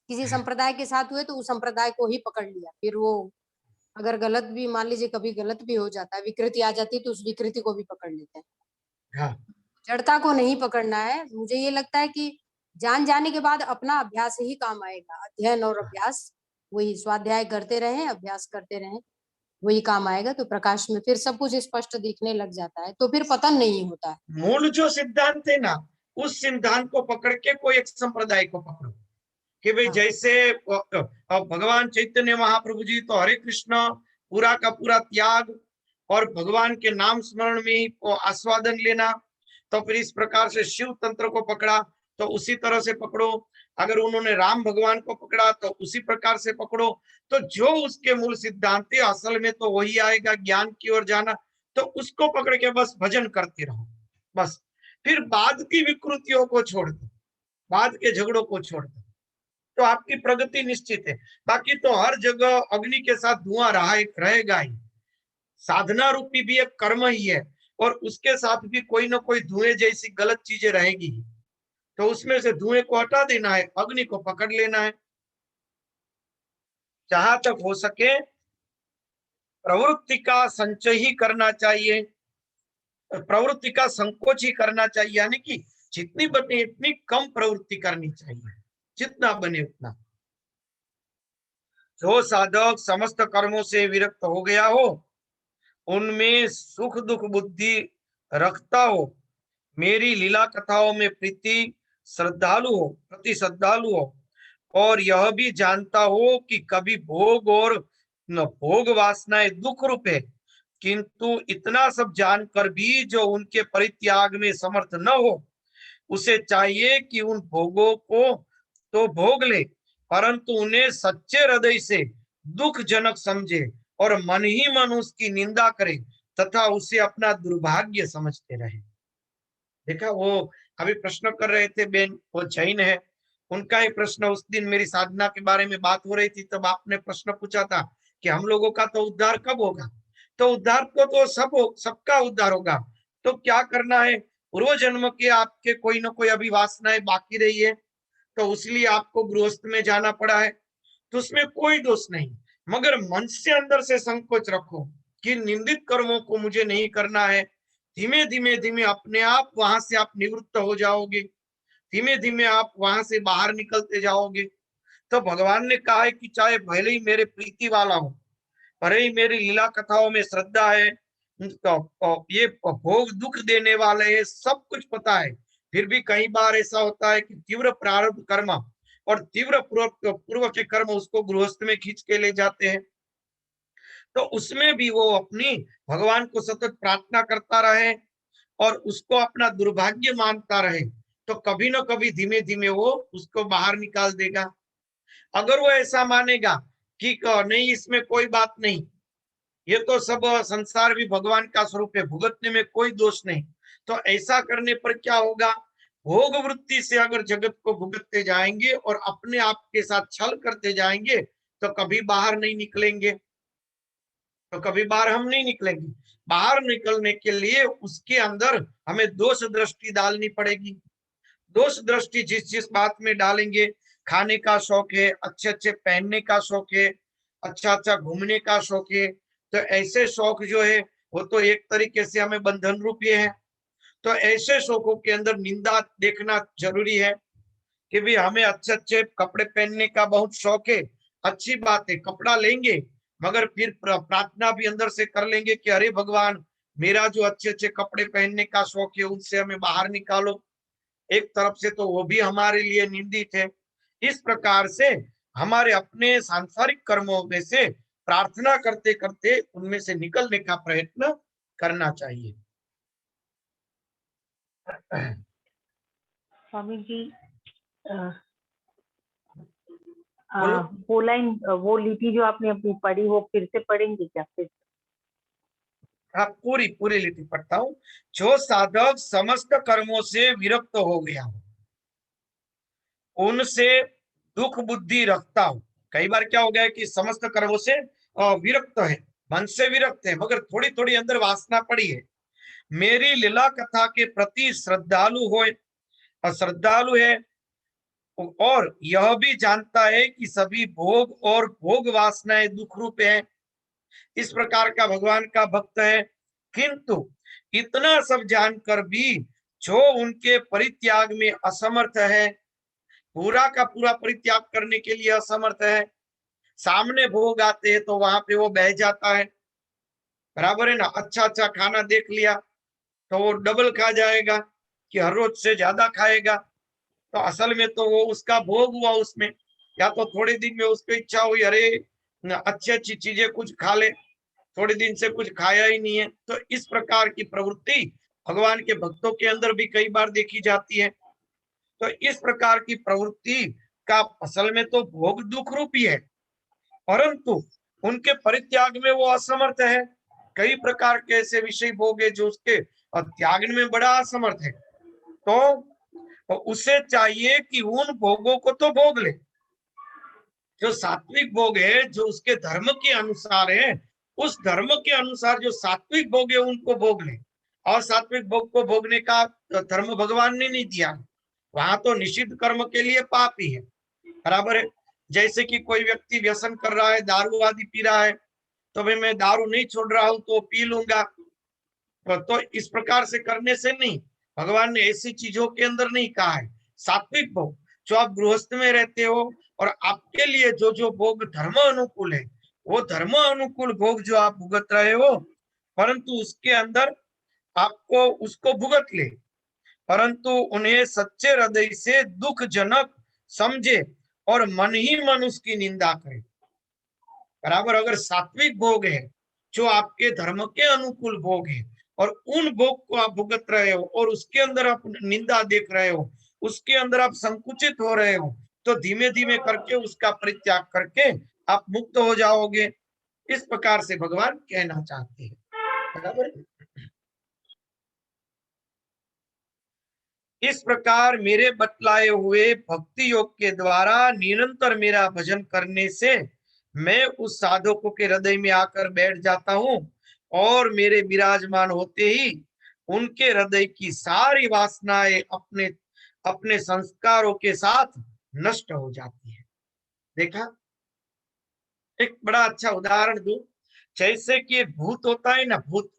किसी संप्रदाय के साथ हुए तो उस संप्रदाय को ही पकड़ लिया, फिर वो अगर गलत भी, मान लीजिए कभी गलत भी हो जाता है, विकृति आ जाती है तो उस विकृति को भी पकड़ लेते हैं। हाँ। जड़ता को नहीं पकड़ना है। मुझे ये लगता है कि जान जाने के बाद अपना अभ्यास ही काम आएगा, अध्ययन और अभ्यास, वही स्वाध्याय करते रहें, अभ्यास करते रहें, वही काम आएगा। तो प्रकाश में फिर सब कुछ स्पष्ट दिखने लग जाता है, तो फिर पतन नहीं होता है। मूल जो सिद्धांत है ना, उस सिद्धांत को पकड़ के कोई एक संप्रदाय को पकड़ो कि भाई जैसे भगवान चैतन्य महाप्रभु जी तो हरे कृष्ण पूरा का पूरा त्याग और भगवान के नाम स्मरण में ही आस्वादन लेना। तो फिर इस प्रकार से शिव तंत्र को पकड़ा तो उसी तरह से पकड़ो, अगर उन्होंने राम भगवान को पकड़ा तो उसी प्रकार से पकड़ो। तो जो उसके मूल सिद्धांत है असल में तो वही आएगा, ज्ञान की ओर जाना। तो उसको पकड़ के बस भजन करते रहो बस। फिर बाद की विकृतियों को छोड़ दो, बाद के झगड़ों को छोड़ दो, तो आपकी प्रगति निश्चित है। बाकी तो हर जगह अग्नि के साथ धुआं रहेगा ही। साधना रूपी भी एक कर्म ही है और उसके साथ भी कोई ना कोई धुएं जैसी गलत चीजें रहेगी। तो उसमें से धुएं को हटा देना है, अग्नि को पकड़ लेना है। जहां तक हो सके प्रवृत्ति का संचय ही करना चाहिए, प्रवृत्ति का संकोच ही करना चाहिए, यानी कि जितनी बने इतनी कम प्रवृत्ति करनी चाहिए, जितना बने उतना। जो साधक समस्त कर्मों से विरक्त हो गया हो, उनमें सुख दुख बुद्धि रखता हो, मेरी लीला कथाओं में प्रति श्रद्धालु हो, और यह भी जानता हो कि कभी भोग और न भोग वासनाएं दुख रूप है, किंतु इतना सब जानकर भी जो उनके परित्याग में समर्थ न हो, उसे चाहिए कि उन भोगों को तो भोग ले, परंतु उन्हें सच्चे हृदय से दुखजनक समझे और मन ही मन उसकी निंदा करे तथा उसे अपना दुर्भाग्य समझते रहे। देखा, वो अभी प्रश्न कर रहे थे बेन, वो जैन है, उनका ही प्रश्न, उस दिन मेरी साधना के बारे में बात हो रही थी, तब आपने प्रश्न पूछा था कि हम लोगों का तो उद्धार कब होगा। तो उद्धार तो सबका उद्धार होगा। तो क्या करना है, पूर्व जन्म के आपके कोई ना कोई अभी वासनाएं बाकी रही है, तो इसलिए आपको गृहस्थ में जाना पड़ा है, तो उसमें कोई दोष नहीं। मगर मन से अंदर से संकोच रखो कि निंदित कर्मों को मुझे नहीं करना है। धीमे धीमे अपने आप वहां से आप निवृत्त हो जाओगे, धीमे धीमे आप वहां से बाहर निकलते जाओगे। तो भगवान ने कहा है कि चाहे भले ही मेरे प्रीति वाला हो, भले ही मेरी लीला कथाओं में श्रद्धा है, तो ये भोग दुख देने वाले है, सब कुछ पता है, फिर भी कई बार ऐसा होता है कि तीव्र प्रारब्ध कर्म और तीव्र पूर्व के कर्म उसको गृहस्थ में खींच के ले जाते हैं। तो उसमें भी वो अपनी भगवान को सतत प्रार्थना करता रहे और उसको अपना दुर्भाग्य मानता रहे, तो कभी ना कभी धीमे धीमे वो उसको बाहर निकाल देगा। अगर वो ऐसा मानेगा कि नहीं, इसमें कोई बात नहीं, ये तो सब संसार भी भगवान का स्वरूप है, भुगतने में कोई दोष नहीं, तो ऐसा करने पर क्या होगा, भोग वृत्ति से अगर जगत को भुगतते जाएंगे और अपने आप के साथ छल करते जाएंगे तो कभी बाहर नहीं निकलेंगे, तो कभी बाहर हम नहीं निकलेंगे। बाहर निकलने के लिए उसके अंदर हमें दोष दृष्टि डालनी पड़ेगी। दोष दृष्टि जिस बात में डालेंगे, खाने का शौक है, अच्छे अच्छे पहनने का शौक है, अच्छा घूमने का शौक है, तो ऐसे शौक जो है वो तो एक तरीके से हमें बंधन रूपी है। तो ऐसे शौकों के अंदर निंदा देखना जरूरी है कि भी हमें अच्छे अच्छे कपड़े पहनने का बहुत शौक है, अच्छी बात है, कपड़ा लेंगे, मगर फिर प्रार्थना भी अंदर से कर लेंगे कि अरे भगवान, मेरा जो अच्छे अच्छे कपड़े पहनने का शौक है उनसे हमें बाहर निकालो। एक तरफ से तो वो भी हमारे लिए निंदित है। इस प्रकार से हमारे अपने सांसारिक कर्मों में से प्रार्थना करते करते उनमें से निकलने का प्रयत्न करना चाहिए। स्वामी जी, वो लाइन, वो लिपि जो आपने अपनी पढ़ी वो फिर से पढ़ेंगे क्या? फिर हाँ, पूरी लिपि पढ़ता हूँ। जो साधक समस्त कर्मों से विरक्त हो गया हो, उनसे दुख बुद्धि रखता हूँ। कई बार क्या हो गया है कि समस्त कर्मों से विरक्त है, मन से विरक्त है, मगर थोड़ी थोड़ी अंदर वासना पड़ी है। मेरी लीला कथा के प्रति श्रद्धालु है और यह भी जानता है कि सभी भोग और भोग वासनाएं दुख रूप है, इस प्रकार का भगवान का भक्त है। किंतु इतना सब जानकर भी जो उनके परित्याग में असमर्थ है, पूरा का पूरा परित्याग करने के लिए असमर्थ है, सामने भोग आते हैं तो वहां पे वो बह जाता है, बराबर है ना। अच्छा खाना देख लिया तो वो डबल खा जाएगा कि हर रोज से ज्यादा खाएगा, तो असल में तो वो उसका भोग हुआ उसमें, या तो थोड़े दिन में उसको इच्छा हुई अरे अच्छी चीजें कुछ खा ले, थोड़े दिन से कुछ खाया ही नहीं है। तो इस प्रकार की प्रवृत्ति भगवान के भक्तों के अंदर भी कई बार देखी जाती है। तो इस प्रकार की प्रवृत्ति का असल में तो भोग दुख रूपी है, परंतु उनके परित्याग में वो असमर्थ है। कई प्रकार के ऐसे विषय भोग है जो उसके त्यागने में बड़ा असमर्थ है। तो उसे चाहिए कि उन भोगों को तो भोग ले, जो सात्विक भोग है, जो उसके धर्म के अनुसार है, उस धर्म के अनुसार जो सात्विक भोग है उनको भोग ले। और सात्विक भोग को भोगने का धर्म भगवान ने नहीं दिया, वहां तो निषिद्ध कर्म के लिए पाप ही है, बराबर है। जैसे कि कोई व्यक्ति व्यसन कर रहा है, दारू आदि पी रहा है, तो भाई मैं दारू नहीं छोड़ रहा हूं तो पी लूंगा, तो इस प्रकार से करने से नहीं, भगवान ने ऐसी चीजों के अंदर नहीं कहा है। सात्विक भोग जो आप गृहस्थ में रहते हो और आपके लिए जो जो भोग धर्म अनुकूल है, वो धर्म अनुकूल भोग जो आप भुगत रहे हो, परंतु उसके अंदर आपको उसको भुगत ले, परंतु उन्हें सच्चे हृदय से दुखजनक समझे और मन ही मन उसकी निंदा करे, बराबर। अगर सात्विक भोग है जो आपके धर्म के अनुकूल भोग है और उन भोग को आप भुगत रहे हो और उसके अंदर आप निंदा देख रहे हो, उसके अंदर आप संकुचित हो रहे हो, तो धीमे धीमे करके उसका परित्याग करके आप मुक्त हो जाओगे। इस प्रकार से भगवान कहना चाहते हैं, बराबर। इस प्रकार मेरे बतलाए हुए भक्ति योग के द्वारा निरंतर मेरा भजन करने से मैं उस साधकों के हृदय में आकर बैठ जाता हूं और मेरे विराजमान होते ही उनके हृदय की सारी वासनाएं अपने अपने संस्कारों के साथ नष्ट हो जाती है। देखा, एक बड़ा अच्छा उदाहरण दूं। जैसे कि भूत होता है ना, भूत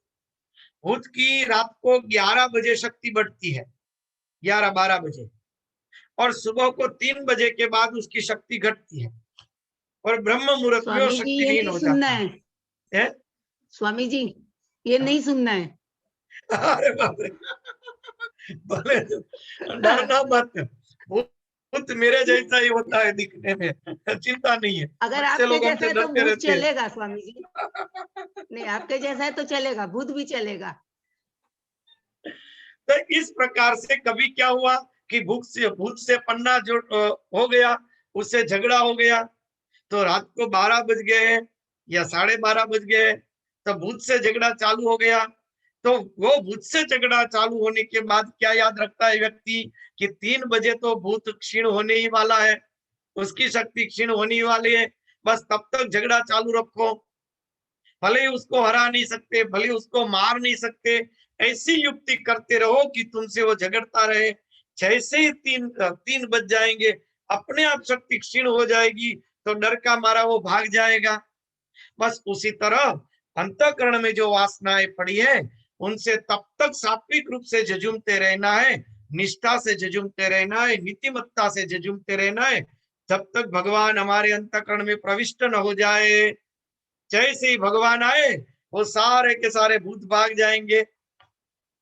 भूत की रात को 11 बजे शक्ति बढ़ती है, 11-12 बजे, और सुबह को 3 बजे के बाद उसकी शक्ति घटती है और ब्रह्म मुहूर्त में वो शक्तिहीन हो जाता है। स्वामी जी, ये नहीं सुनना है। अरे बाप रे, भले डरना मत, भूत मेरे जैसा ही होता है दिखने में, चिंता नहीं है। अगर आपके जैसा है तो भूत चलेगा स्वामी जी। नहीं, आपके जैसा है तो चलेगा, भूत भी चलेगा। तो इस प्रकार से कभी क्या हुआ कि भूत से पन्ना जो हो गया, उससे झगड़ा हो गया, तो रात को 12 बज गए या 12:30 बज गए, तो भूत से झगड़ा चालू हो गया। तो वो भूत से झगड़ा चालू होने के बाद क्या याद रखता है व्यक्ति कि 3 बजे तो भूत क्षीण होने ही वाला है, उसकी शक्ति क्षीण होने वाली है, बस तब तक झगड़ा चालू रखो, भले ही उसको हरा नहीं सकते, भले उसको मार नहीं सकते, ऐसी युक्ति करते रहो कि तुमसे वो झगड़ता रहे। जैसे ही 3 बज जाएंगे, अपने आप शक्ति क्षीण हो जाएगी, तो डर का मारा वो भाग जाएगा। बस उसी तरह अंतःकरण में जो वासनाएं पड़ी है, उनसे तब तक सात्विक रूप से जजुमते रहना है, निष्ठा से जजुमते रहना है, नीतिमत्ता से जजुमते रहना है, जब तक भगवान हमारे अंतःकरण में प्रविष्ट न हो जाए। जैसे ही भगवान आए, वो सारे के सारे भूत भाग जाएंगे,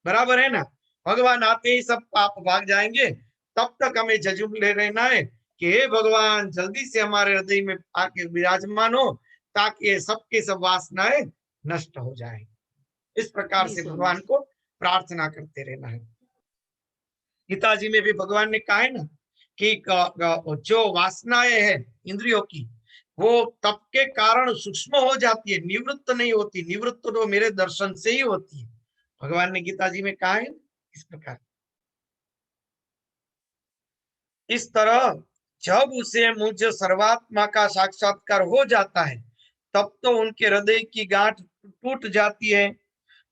बराबर है ना। भगवान आते ही सब पाप भाग जाएंगे। तब तक हमें जजुम ले रहना है कि हे भगवान, जल्दी से हमारे हृदय में आके विराजमान हो, ताकि सबके सब वासनाएं नष्ट हो जाए। इस प्रकार से भगवान को प्रार्थना करते रहना है। गीता जी में भी भगवान ने कहा है ना कि जो वासनाएं हैं इंद्रियों की, वो तप के कारण सूक्ष्म हो जाती है, निवृत्त नहीं होती। निवृत्त तो मेरे दर्शन से ही होती है, भगवान ने गीता जी में कहा है इस प्रकार। इस तरह जब उसे मुझ सर्वात्मा का साक्षात्कार हो जाता है, तब तो उनके हृदय की गांठ टूट जाती है,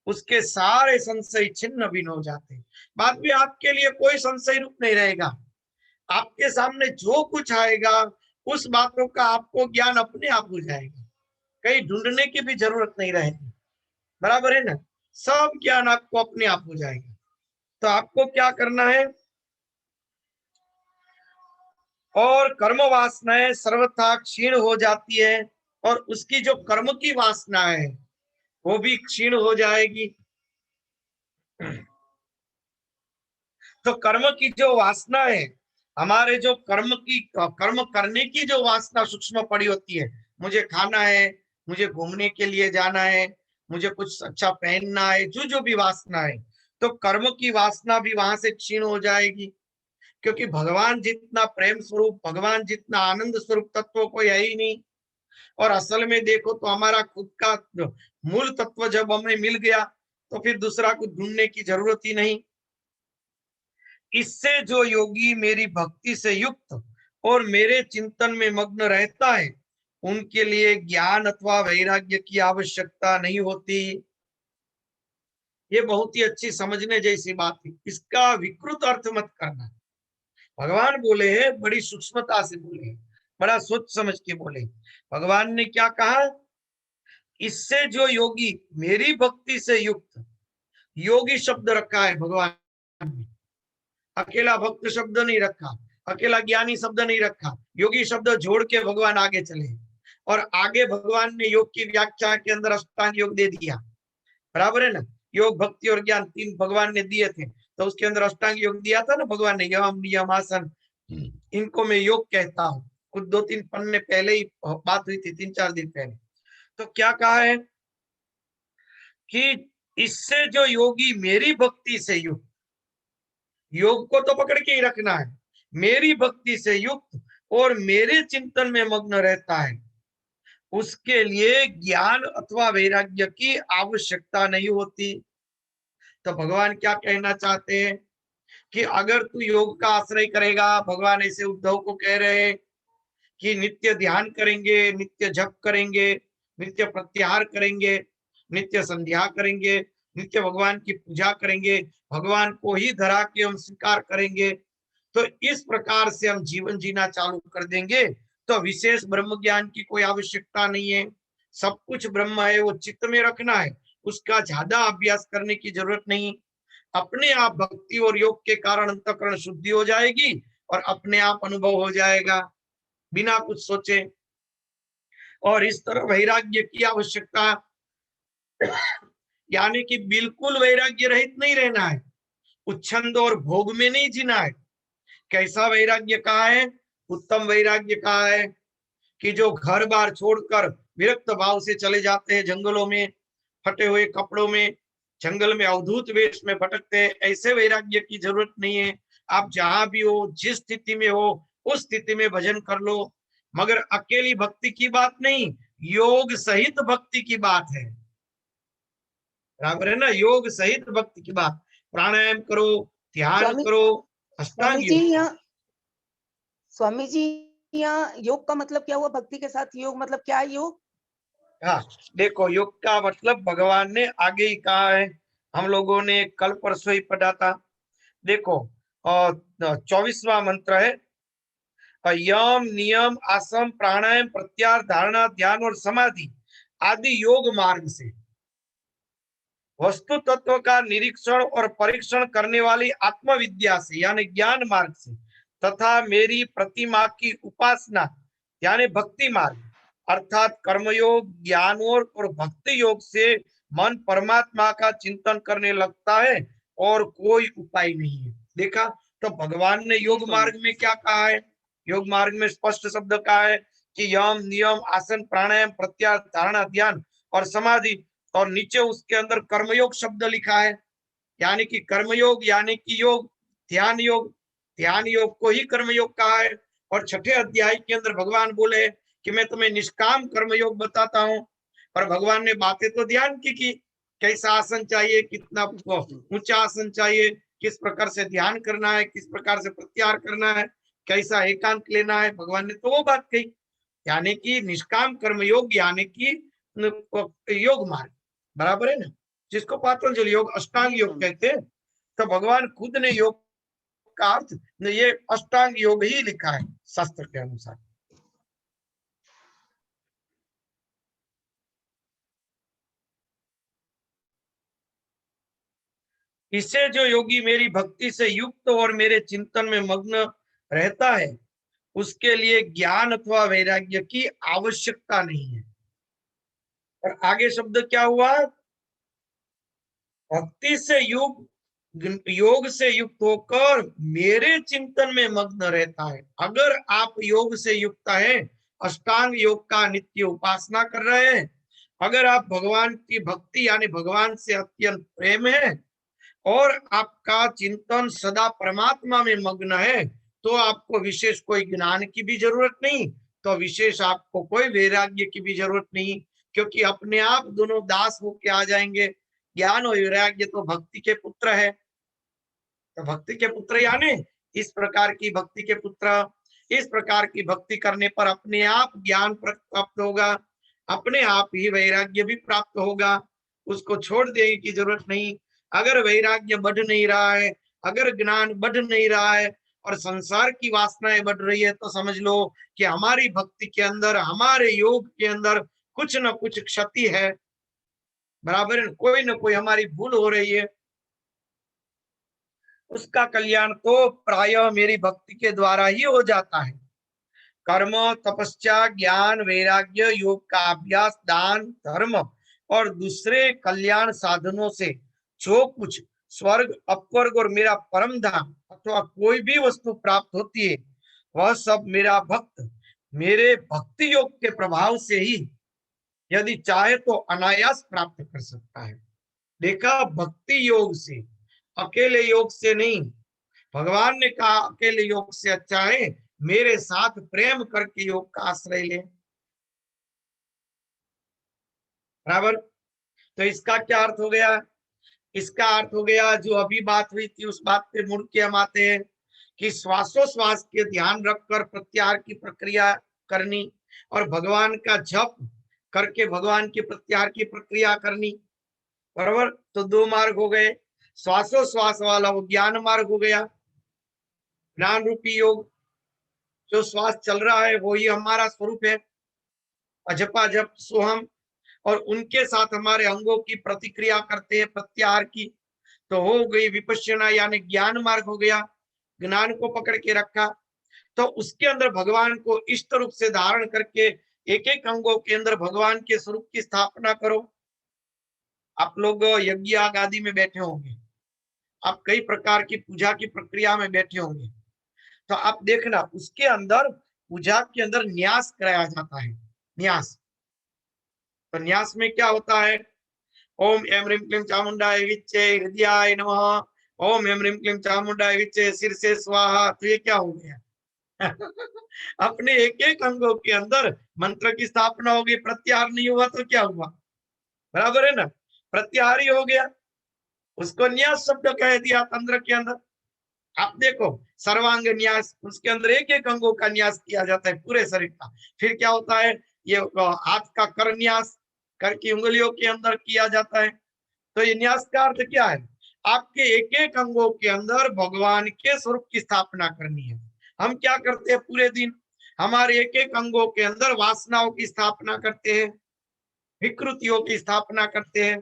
उसके सारे संशय छिन्न भिन्न हो जाते हैं। बाद में आपके लिए कोई संशय रूप नहीं रहेगा, आपके सामने जो कुछ आएगा उस बातों का आपको ज्ञान अपने आप हो जाएगा, कहीं ढूंढने की भी जरूरत नहीं रहेगी, बराबर है ना। सब ज्ञान आपको अपने आप हो जाएगा। तो आपको क्या करना है, और कर्म वासनाएं सर्वथा क्षीण हो जाती है, और उसकी जो कर्म की वासना है वो भी क्षीण हो जाएगी। तो कर्म की जो वासना है, हमारे जो कर्म करने की जो वासना सूक्ष्म पड़ी होती है, मुझे खाना है, मुझे घूमने के लिए जाना है, मुझे कुछ अच्छा पहनना है, जो जो भी वासना है, तो कर्म की वासना भी वहां से क्षीण हो जाएगी। क्योंकि भगवान जितना प्रेम स्वरूप, भगवान जितना आनंद स्वरूप तत्व कोई है ही नहीं। और असल में देखो तो हमारा खुद का मूल तत्व जब हमें मिल गया तो फिर दूसरा कुछ ढूंढने की जरूरत ही नहीं। इससे जो योगी मेरी भक्ति से युक्त और मेरे चिंतन में मग्न रहता है, उनके लिए ज्ञान अथवा वैराग्य की आवश्यकता नहीं होती। ये बहुत ही अच्छी समझने जैसी बात है, इसका विकृत अर्थ मत करना। भगवान बोले हैं, बड़ी सूक्ष्मता से बोले, बड़ा सोच समझ के बोले। भगवान ने क्या कहा? इससे जो योगी मेरी भक्ति से युक्त, योगी शब्द रखा है भगवान ने, अकेला भक्त शब्द नहीं रखा, अकेला ज्ञानी शब्द नहीं रखा, योगी शब्द जोड़ के भगवान आगे चले। और आगे भगवान ने योग की व्याख्या के अंदर अष्टांग योग दे दिया, बराबर है ना। योग, भक्ति और ज्ञान तीन भगवान ने दिए थे, तो उसके अंदर अष्टांग योग दिया था ना भगवान ने, यम नियम आसन, इनको मैं योग कहता हूँ। कुछ 2-3 पन्ने पहले ही बात हुई थी, 3-4 दिन पहले। तो क्या कहा है कि इससे जो योगी मेरी भक्ति से युक्त, योग को तो पकड़ के ही रखना है, मेरी भक्ति से युक्त और मेरे चिंतन में मग्न रहता है, उसके लिए ज्ञान अथवा वैराग्य की आवश्यकता नहीं होती। तो भगवान क्या कहना चाहते हैं कि अगर तू योग का आश्रय करेगा, भगवान ऐसे उद्धव को कह रहे हैं कि नित्य ध्यान करेंगे, नित्य जप करेंगे, नित्य प्रत्याहार करेंगे, नित्य संध्या करेंगे, नित्य भगवान की पूजा करेंगे, भगवान को ही धरा के हम स्वीकार करेंगे, तो इस प्रकार से हम जीवन जीना चालू कर देंगे, तो विशेष ब्रह्म ज्ञान की कोई आवश्यकता नहीं है। सब कुछ ब्रह्म है, वो चित्त में रखना है, उसका ज्यादा अभ्यास करने की जरूरत नहीं। अपने आप भक्ति और योग के कारण अंतःकरण शुद्धि हो जाएगी और अपने आप अनुभव हो जाएगा बिना कुछ सोचे। और इस तरह वैराग्य की आवश्यकता, यानी कि बिल्कुल वैराग्य रहित नहीं रहना है, उच्छंद और भोग में नहीं जीना है। कैसा वैराग्य कहा है? उत्तम वैराग्य कहा है कि जो घर बार छोड़कर विरक्त भाव से चले जाते हैं जंगलों में, फटे हुए कपड़ों में, जंगल में अवधूत वेश में भटकते हैं, ऐसे वैराग्य की जरूरत नहीं है। आप जहां भी हो, जिस स्थिति में हो, उस स्थिति में भजन कर लो, मगर अकेली भक्ति की बात नहीं, योग सहित भक्ति की बात है, बराबर है ना। योग सहित भक्ति की बात, प्राणायाम करो, ध्यान करो, अष्टांग योग। स्वामी जी यहाँ योग का मतलब क्या हुआ? भक्ति के साथ योग मतलब क्या है योग? हाँ देखो, योग का मतलब भगवान ने आगे ही कहा है, हम लोगों ने कल परसों ही पढ़ा था। देखो 24वां मंत्र है, यम नियम आसन प्राणायाम प्रत्याहार धारणा ध्यान और समाधि आदि योग मार्ग से वस्तु तत्व का निरीक्षण और परीक्षण करने वाली आत्मविद्या से यानी ज्ञान मार्ग से तथा मेरी प्रतिमा की उपासना यानी भक्ति मार्ग अर्थात कर्मयोग, ज्ञान और भक्ति योग से मन परमात्मा का चिंतन करने लगता है और कोई उपाय नहीं है। देखा, तो भगवान ने योग मार्ग में क्या कहा है? योग मार्ग में स्पष्ट शब्द कहा है कि यम नियम आसन प्राणायाम प्रत्याहार धारणा ध्यान और समाधि, और नीचे उसके अंदर कर्मयोग शब्द लिखा है, यानी कि कर्मयोग यानी कि योग, ध्यान योग, ध्यान योग को ही कर्मयोग कहा है। और 6ठे अध्याय के अंदर भगवान बोले कि मैं तुम्हें निष्काम कर्मयोग बताता हूं, पर भगवान ने बातें तो ध्यान की कैसा आसन चाहिए, कितना ऊंचा आसन चाहिए, किस प्रकार से ध्यान करना है, किस प्रकार से प्रत्याहार करना है, कैसा एकांत लेना है, भगवान ने तो वो बात कही। यानी कि निष्काम कर्मयोग यानी कि योग मार्ग, बराबर है ना, जिसको पातंजल योग अष्टांग योग कहते हैं। तो भगवान खुद ने योग का अर्थ ये अष्टांग योग ही लिखा है शास्त्र के अनुसार। इससे जो योगी मेरी भक्ति से युक्त और मेरे चिंतन में मग्न रहता है, उसके लिए ज्ञान अथवा वैराग्य की आवश्यकता नहीं है। और आगे शब्द क्या हुआ? भक्ति से योग से युक्त होकर मेरे चिंतन में मग्न रहता है। अगर आप योग से युक्त हैं, अष्टांग योग का नित्य उपासना कर रहे हैं, अगर आप भगवान की भक्ति यानी भगवान से अत्यंत प्रेम है और आपका चिंतन सदा परमात्मा में मग्न है, तो आपको विशेष कोई ज्ञान की भी जरूरत नहीं, तो विशेष आपको कोई वैराग्य की भी जरूरत नहीं, क्योंकि अपने आप दोनों दास होके आ जाएंगे। ज्ञान और वैराग्य तो भक्ति के पुत्र है, तो भक्ति के पुत्र यानी इस प्रकार की भक्ति के पुत्र, इस प्रकार की भक्ति करने पर अपने आप ज्ञान प्राप्त होगा, अपने आप ही वैराग्य भी प्राप्त होगा, उसको छोड़ देने की जरूरत नहीं। अगर वैराग्य बढ़ नहीं रहा है, अगर ज्ञान बढ़ नहीं रहा है और संसार की वासनाएं बढ़ रही है, तो समझ लो कि हमारी भक्ति के अंदर, हमारे योग के अंदर कुछ न कुछ क्षति है, बराबर, कोई न कोई हमारी भूल हो रही है। उसका कल्याण तो प्रायः मेरी भक्ति के द्वारा ही हो जाता है। कर्म, तपस्या, ज्ञान, वैराग्य, योग का अभ्यास, दान, धर्म और दूसरे कल्याण साधनों से जो कुछ स्वर्ग, अपवर्ग और मेरा परम धाम अथवा कोई भी वस्तु प्राप्त होती है, वह सब मेरा भक्त मेरे भक्ति योग के प्रभाव से ही यदि चाहे तो अनायास प्राप्त कर सकता है। देखा, भक्ति योग से, अकेले योग से नहीं। भगवान ने कहा अकेले योग से अच्छा है मेरे साथ प्रेम करके योग का आश्रय ले, बराबर। तो इसका क्या अर्थ हो गया? इसका अर्थ हो गया, जो अभी बात हुई थी उस बात पे मुड़ के हम आते हैं कि श्वासोश्वास के ध्यान रखकर प्रत्याहार की प्रक्रिया करनी और भगवान का जप करके भगवान के प्रत्याहार की प्रक्रिया करनी, बराबर। तो दो मार्ग हो गए, श्वासोश्वास वाला वो ज्ञान मार्ग हो गया, ज्ञान रूपी योग, जो श्वास चल रहा है वो ही हमारा स्वरूप है, अजपा जप सोहम, और उनके साथ हमारे अंगों की प्रतिक्रिया करते हैं प्रत्याहार की, तो हो गई विपश्यना यानी ज्ञान मार्ग हो गया, ज्ञान को पकड़ के रखा। तो उसके अंदर भगवान को इष्ट रूप से धारण करके एक एक अंगों के अंदर भगवान के स्वरूप की स्थापना करो। आप लोग यज्ञ आदि में बैठे होंगे, आप कई प्रकार की पूजा की प्रक्रिया में बैठे होंगे, तो आप देखना उसके अंदर पूजा के अंदर न्यास कराया जाता है। न्यास, तो न्यास में क्या होता है? ओम एम ह्रीम क्लीम चामुंडाय विच्चे हृदयाय नमः, ओम एम ह्रीम क्लीम चामुंडाय विच्चे सिर से स्वाहा। तो ये क्या हो गया? अपने एक एक अंगों के अंदर मंत्र की स्थापना होगी, प्रत्याहार नहीं हुआ तो क्या हुआ? बराबर है ना, प्रत्याहार ही हो गया, उसको न्यास शब्द कह दिया तंत्र के अंदर। आप देखो सर्वांग न्यास, उसके अंदर एक एक अंगों का न्यास किया जाता है पूरे शरीर का। फिर क्या होता है? ये हाथ का कर न्यास, कर की उंगलियों के अंदर किया जाता है। तो ये न्यास का अर्थ क्या है? आपके एक एक अंगों के अंदर भगवान के स्वरूप की स्थापना करनी है। हम क्या करते हैं पूरे दिन? हमारे एक एक अंगों के अंदर वासनाओं की स्थापना करते हैं, विकृतियों की स्थापना करते हैं।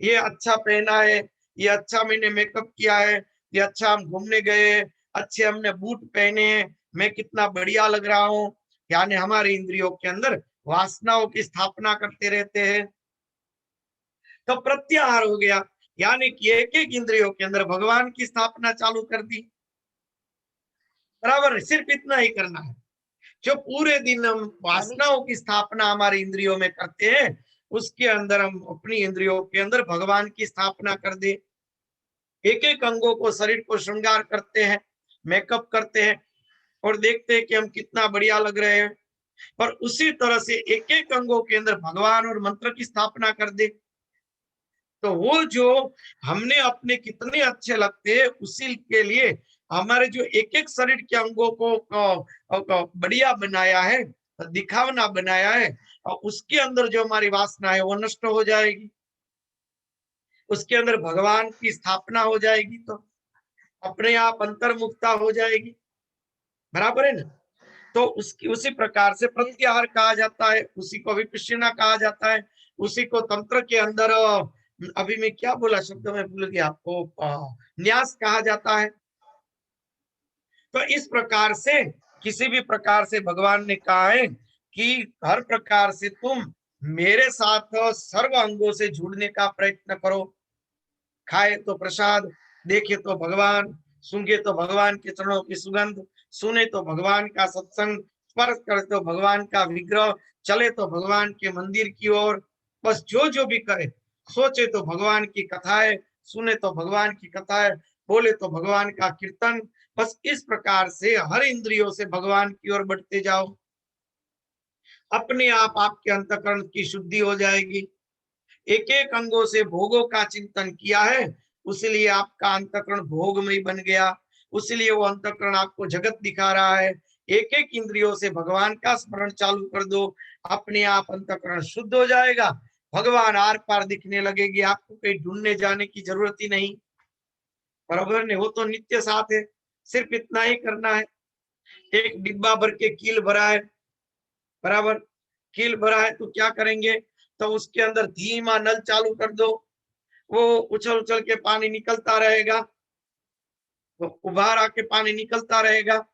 ये अच्छा पहना है, ये अच्छा मैंने मेकअप किया है, ये अच्छा हम घूमने गए, अच्छे हमने बूट पहने हैं, मैं कितना बढ़िया लग रहा हूं, यानी हमारे इंद्रियों के अंदर वासनाओं की स्थापना करते रहते हैं। तो प्रत्याहार हो गया, यानी कि एक एक इंद्रियों के अंदर भगवान की स्थापना चालू कर दी, बराबर। सिर्फ इतना ही करना है। जो पूरे दिन हम वासनाओं की स्थापना हमारे इंद्रियों में करते हैं, उसके अंदर हम अपनी इंद्रियों के अंदर भगवान की स्थापना कर दे। एक एक अंगों को, शरीर को श्रृंगार करते हैं, मेकअप करते हैं और देखते हैं कि हम कितना बढ़िया लग रहे हैं, पर उसी तरह से एक एक अंगों के अंदर भगवान और मंत्र की स्थापना कर दे, तो वो जो हमने अपने कितने अच्छे लगते हैं उसी के लिए हमारे जो एक एक शरीर के अंगों को बढ़िया बनाया है, दिखावना बनाया है, और उसके अंदर जो हमारी वासना है वो नष्ट हो जाएगी, उसके अंदर भगवान की स्थापना हो जाएगी, तो अपने आप अंतर्मुखता हो जाएगी, बराबर है ना। तो उसकी उसी प्रकार से प्रत्याहार कहा जाता है, उसी को विपश्यना कहा जाता है, उसी को तंत्र के अंदर अभी मैं क्या बोला शब्द में भूल गया आपको, न्यास कहा जाता है। तो इस प्रकार से किसी भी प्रकार से भगवान ने कहा है कि हर प्रकार से तुम मेरे साथ सर्व अंगों से जुड़ने का प्रयत्न करो। खाए तो प्रसाद, देखे तो भगवान, सूंघे तो भगवान के चरणों की सुगंध, सुने तो भगवान का सत्संग, स्पर्श करे तो भगवान का विग्रह, चले तो भगवान के मंदिर की ओर, बस जो भी करे, सोचे तो भगवान की कथाएं, सुने तो भगवान की कथाएं, बोले तो भगवान का कीर्तन, बस इस प्रकार से हर इंद्रियों से भगवान की ओर बढ़ते जाओ। अपने आप आपके अंतःकरण की शुद्धि हो जाएगी। एक एक अंगों से भोगों का चिंतन किया है, उसलिए आपका अंतःकरण भोगमय बन गया, उसलिए वो अंतःकरण आपको जगत दिखा रहा है। एक एक इंद्रियों से भगवान का स्मरण चालू कर दो, अपने आप अंतःकरण शुद्ध हो जाएगा, भगवान आर पार दिखने लगेगी, आपको कहीं ढूंढने जाने की जरूरत ही नहीं। बराबर ने, वो तो नित्य साथ है, सिर्फ इतना ही करना है। एक डिब्बा भर के कील भरा है, बराबर, कील भरा है तो क्या करेंगे, तो उसके अंदर धीमा नल चालू कर दो, वो उछल उछल के पानी निकलता रहेगा, वो उबार आके पानी निकलता रहेगा।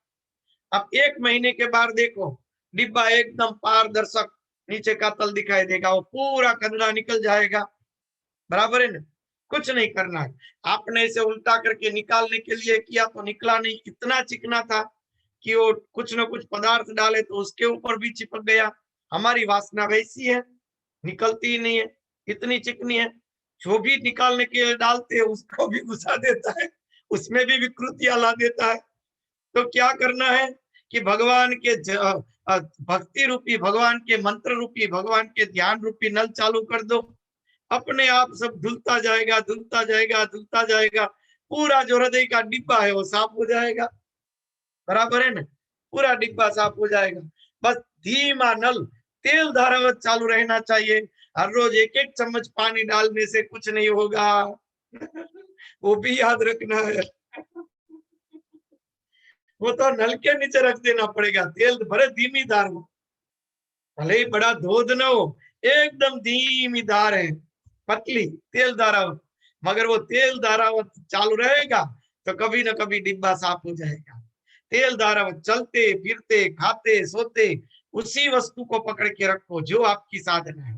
अब 1 महीने के बाद देखो, डिब्बा एकदम पारदर्शक नीचे का तल दिखाई देगा, वो पूरा कचरा निकल जाएगा। बराबर है ना, कुछ नहीं करना है। आपने इसे उल्टा करके निकालने के लिए किया तो निकला नहीं, इतना चिकना था कि वो कुछ ना कुछ पदार्थ डाले तो उसके ऊपर भी चिपक गया। हमारी वासना वैसी है, निकलती ही नहीं है, इतनी चिकनी है। जो भी निकालने के लिए डालते हैं उसको भी घुसा देता है, उसमें भी विकृतियां ला देता है। तो क्या करना है कि भगवान के भक्ति रूपी, भगवान के मंत्र रूपी, भगवान के ध्यान रूपी नल चालू कर दो, अपने आप सब धुलता जाएगा, धुलता जाएगा, धुलता जाएगा, पूरा जो हृदय का डिब्बा है वो साफ हो जाएगा। बराबर है ना, पूरा डिब्बा साफ हो जाएगा। बस धीमा नल, तेल धारावत चालू रहना चाहिए। हर रोज 1-1 चम्मच पानी डालने से कुछ नहीं होगा, वो भी याद रखना है। वो तो नल के नीचे रख देना पड़ेगा, तेल भरे धीमी धार हो, भले ही बड़ा धोध न हो, एकदम धीमी धार है, पतली तेल धारावत, मगर वो तेल धारावत चालू रहेगा तो कभी ना कभी डिब्बा साफ हो जाएगा। तेल धारावत चलते फिरते खाते सोते उसी वस्तु को पकड़ के रखो जो आपकी साधना है।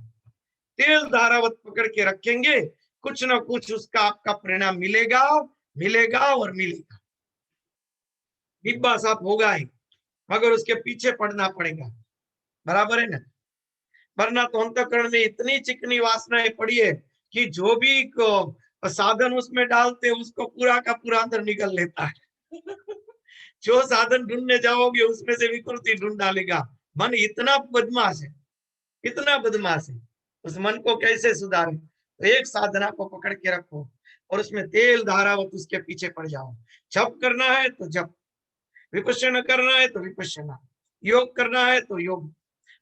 तेल धारावत पकड़ के रखेंगे, कुछ ना कुछ उसका आपका परिणाम मिलेगा, मिलेगा और मिलेगा। डिब्बा साफ होगा ही, मगर उसके पीछे पड़ना पड़ेगा। बराबर है ना, वरना तो अंतःकरण में इतनी चिकनी वासनाएं पड़ी है कि जो भी साधन उसमें डालते उसको पूरा का पूरा अंदर निकल लेता है। जो साधन ढूंढने जाओगे उसमें से विकृति ढूंढ डालेगा। मन इतना बदमाश है, इतना बदमाश है, उस मन को कैसे सुधारे। तो एक साधना को पकड़ के रखो और उसमें तेल धारावत उसके पीछे पड़ जाओ। जप करना है तो जप, विपश्यना करना है तो विपश्यना, योग करना है तो योग,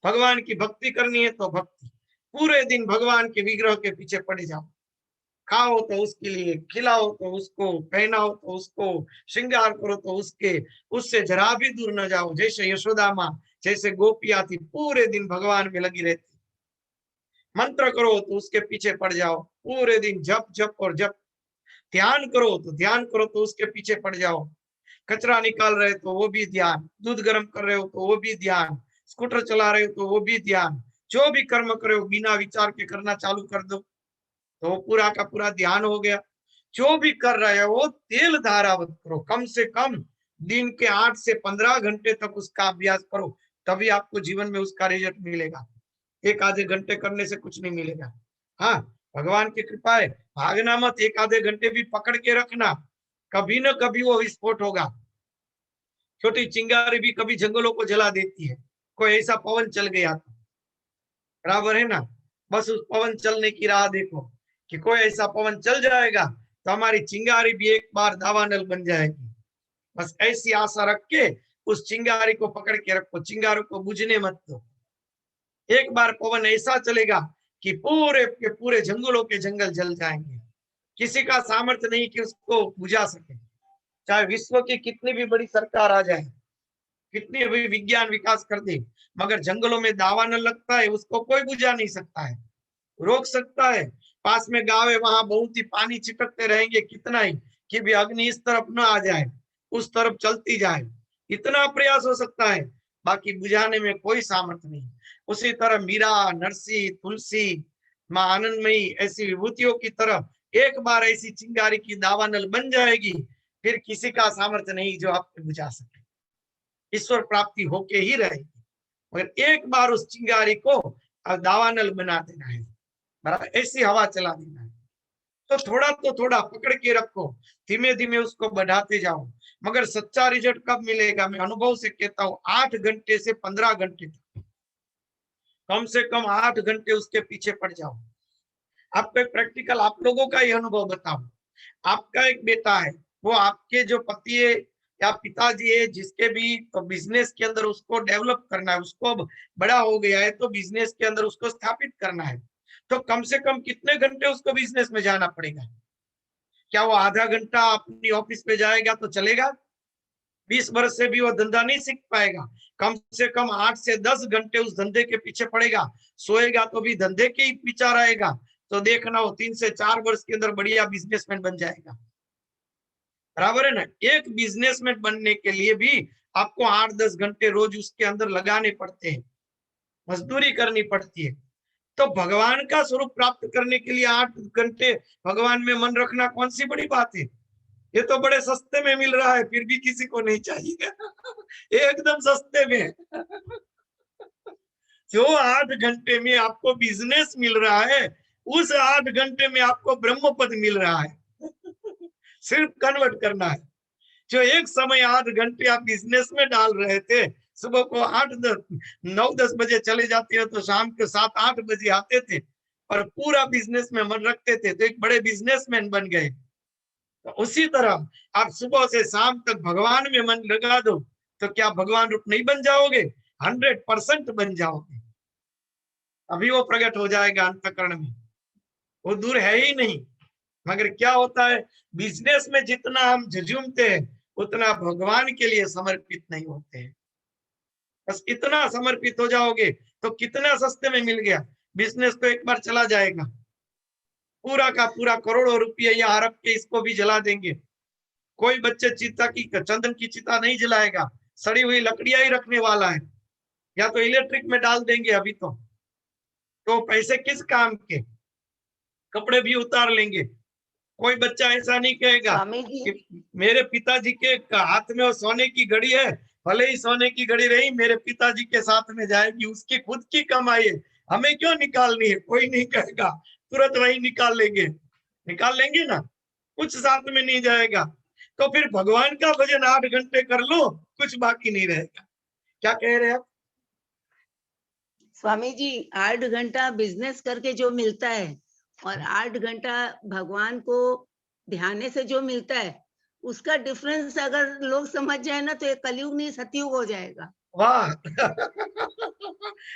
भगवान की भक्ति करनी है तो भक्ति, पूरे दिन भगवान के विग्रह के पीछे पड़े जाओ। खाओ तो उसके लिए, खिलाओ तो उसको, पहनाओ तो उसको, श्रृंगार करो तो उसके, उससे जरा भी दूर न जाओ। जैसे यशोदा माँ, जैसे गोपियां थी, पूरे दिन भगवान में लगी रहती। मंत्र करो तो उसके पीछे पड़ जाओ, पूरे दिन जप जप और जप। ध्यान करो तो ध्यान करो तो उसके पीछे पड़ जाओ। कचरा निकाल रहे तो वो भी ध्यान, दूध गर्म कर रहे हो तो वो भी ध्यान, स्कूटर चला रहे हो तो वो भी ध्यान, जो भी कर्म कर रहे हो बिना विचार के करना चालू कर दो तो वो पूरा का पूरा ध्यान हो गया। जो भी कर रहे हो वो तेल धारावत करो, कम से कम दिन के 8 से 15 घंटे तक उसका अभ्यास करो, तभी आपको जीवन में उसका रिजल्ट मिलेगा। 1 आधे घंटे करने से कुछ नहीं मिलेगा। हाँ, भगवान की कृपा है, भागना मत, 1 आधे घंटे भी पकड़ के रखना, कभी ना कभी वो विस्फोट होगा। छोटी चिंगारी भी कभी जंगलों को जला देती है, कोई ऐसा पवन चल गया तो, बराबर है ना। बस उस पवन चलने की राह देखो कि कोई ऐसा पवन चल जाएगा तो हमारी चिंगारी भी एक बार दावानल बन जाएगी। बस ऐसी आशा रख के उस चिंगारी को पकड़ के रखो, चिंगारों को बुझने मत दो। एक बार पवन ऐसा चलेगा कि पूरे के पूरे जंगलों के जंगल जल जाएंगे, किसी का सामर्थ्य नहीं कि उसको बुझा सके। चाहे विश्व की कितनी भी बड़ी सरकार आ जाए, कितनी भी विज्ञान विकास कर दे, मगर जंगलों में दावानल लगता है, उसको कोई बुझा नहीं सकता है। रोक सकता है, पास में गांव है वहां बहुत ही पानी चिपकते रहेंगे कितना ही कि भी अग्नि इस तरफ न आ जाए, उस तरफ चलती जाए, इतना प्रयास हो सकता है, बाकी बुझाने में कोई सामर्थ्य नहीं। उसी तरह मीरा, नरसी, तुलसी, मां आनंदमयी ऐसी विभूतियों की तरह एक बार ऐसी चिंगारी की दावानल बन जाएगी, फिर किसी का सामर्थ्य नहीं जो आपको बुझा सके। ईश्वर प्राप्ति होके ही रहेगी। मगर एक बार उस चिंगारी को दावानल बना देना है, बराबर, ऐसी हवा चला देना है। तो थोड़ा पकड़ के रखो, धीमे धीमे उसको बढ़ाते जाओ। मगर सच्चा रिजल्ट कब मिलेगा? मैं अनुभव से कहता हूँ 8 घंटे से 15 घंटे तक, कम से कम 8 घंटे उसके पीछे पड़ जाओ। आपको एक प्रैक्टिकल आप लोगों का ही अनुभव बताऊं। आपका एक बेटा है, वो आपके जो पति है या पिताजी है, जिसके भी तो बिजनेस के अंदर उसको डेवलप करना है, उसको बड़ा हो गया है तो बिजनेस के अंदर उसको स्थापित करना है, तो कम से कम कितने घंटे उसको बिजनेस में जाना पड़ेगा? क्या वो आधा घंटा अपनी ऑफिस में जाएगा तो चलेगा? 20 वर्ष से भी वो धंधा नहीं सीख पाएगा। कम से कम 8 से 10 घंटे उस धंधे के पीछे पड़ेगा। सोएगा तो भी धंधे के ही पीछे रहेगा। तो देखना वो 3 से 4 वर्ष के अंदर बढ़िया बिजनेसमैन बन जाएगा, बराबर है ना? एक बिजनेसमैन बनने के लिए भी आपको 8-10 घंटे रोज उसके अंदर लगाने पड़ते हैं, मजदूरी करनी पड़ती है। तो भगवान का स्वरूप प्राप्त करने के लिए 8 घंटे भगवान में मन रखना कौन सी बड़ी बात है? ये तो बड़े सस्ते में मिल रहा है, फिर भी किसी को नहीं चाहिए। एकदम सस्ते में। जो 8 घंटे में आपको बिजनेस मिल रहा है, उस 8 घंटे में आपको ब्रह्म पद मिल रहा है। सिर्फ कन्वर्ट करना है। जो एक समय 8 घंटे आप बिजनेस में डाल रहे थे, सुबह को 9-10 बजे चले जाते हो तो शाम के 7-8 बजे आते थे और पूरा बिजनेस में मन रखते थे, तो एक बड़े बिजनेसमैन बन गए। तो उसी तरह आप सुबह से शाम तक भगवान में मन लगा दो, तो क्या भगवान रूप नहीं बन जाओगे? 100% बन जाओगे। अभी वो प्रकट हो जाएगा अंतःकरण में, वो दूर है ही नहीं। मगर क्या होता है, बिजनेस में जितना हम झूमते हैं उतना भगवान के लिए समर्पित नहीं होते हैं। बस इतना समर्पित हो जाओगे तो कितना सस्ते में मिल गया। बिजनेस तो एक बार चला जाएगा, पूरा का पूरा करोड़ों रुपये या अरब के इसको भी जला देंगे। कोई बच्चे चिता की चंदन की चिता नहीं जलाएगा, सड़ी हुई लकड़ियां ही रखने वाला है, या तो इलेक्ट्रिक में डाल देंगे। अभी तो पैसे किस काम के? कपड़े भी उतार लेंगे। कोई बच्चा ऐसा नहीं कहेगा कि मेरे पिताजी के हाथ में वो सोने की घड़ी है, भले ही सोने की घड़ी रही मेरे पिताजी के साथ में जाएगी, उसकी खुद की कमाई है, हमें क्यों निकालनी है? कोई नहीं कहेगा, तुरंत वही निकाल लेंगे ना, कुछ साथ में नहीं जाएगा। तो फिर भगवान का भजन 8 घंटे कर लो, कुछ बाकी नहीं रहेगा। क्या कह रहे हैं आप? स्वामी जी, 8 घंटा बिजनेस करके जो मिलता है और 8 घंटा भगवान को ध्यान से जो मिलता है, उसका डिफरेंस अगर लोग समझ जाए ना तो ये कलयुग नहीं सतयुग हो जाएगा। वाह।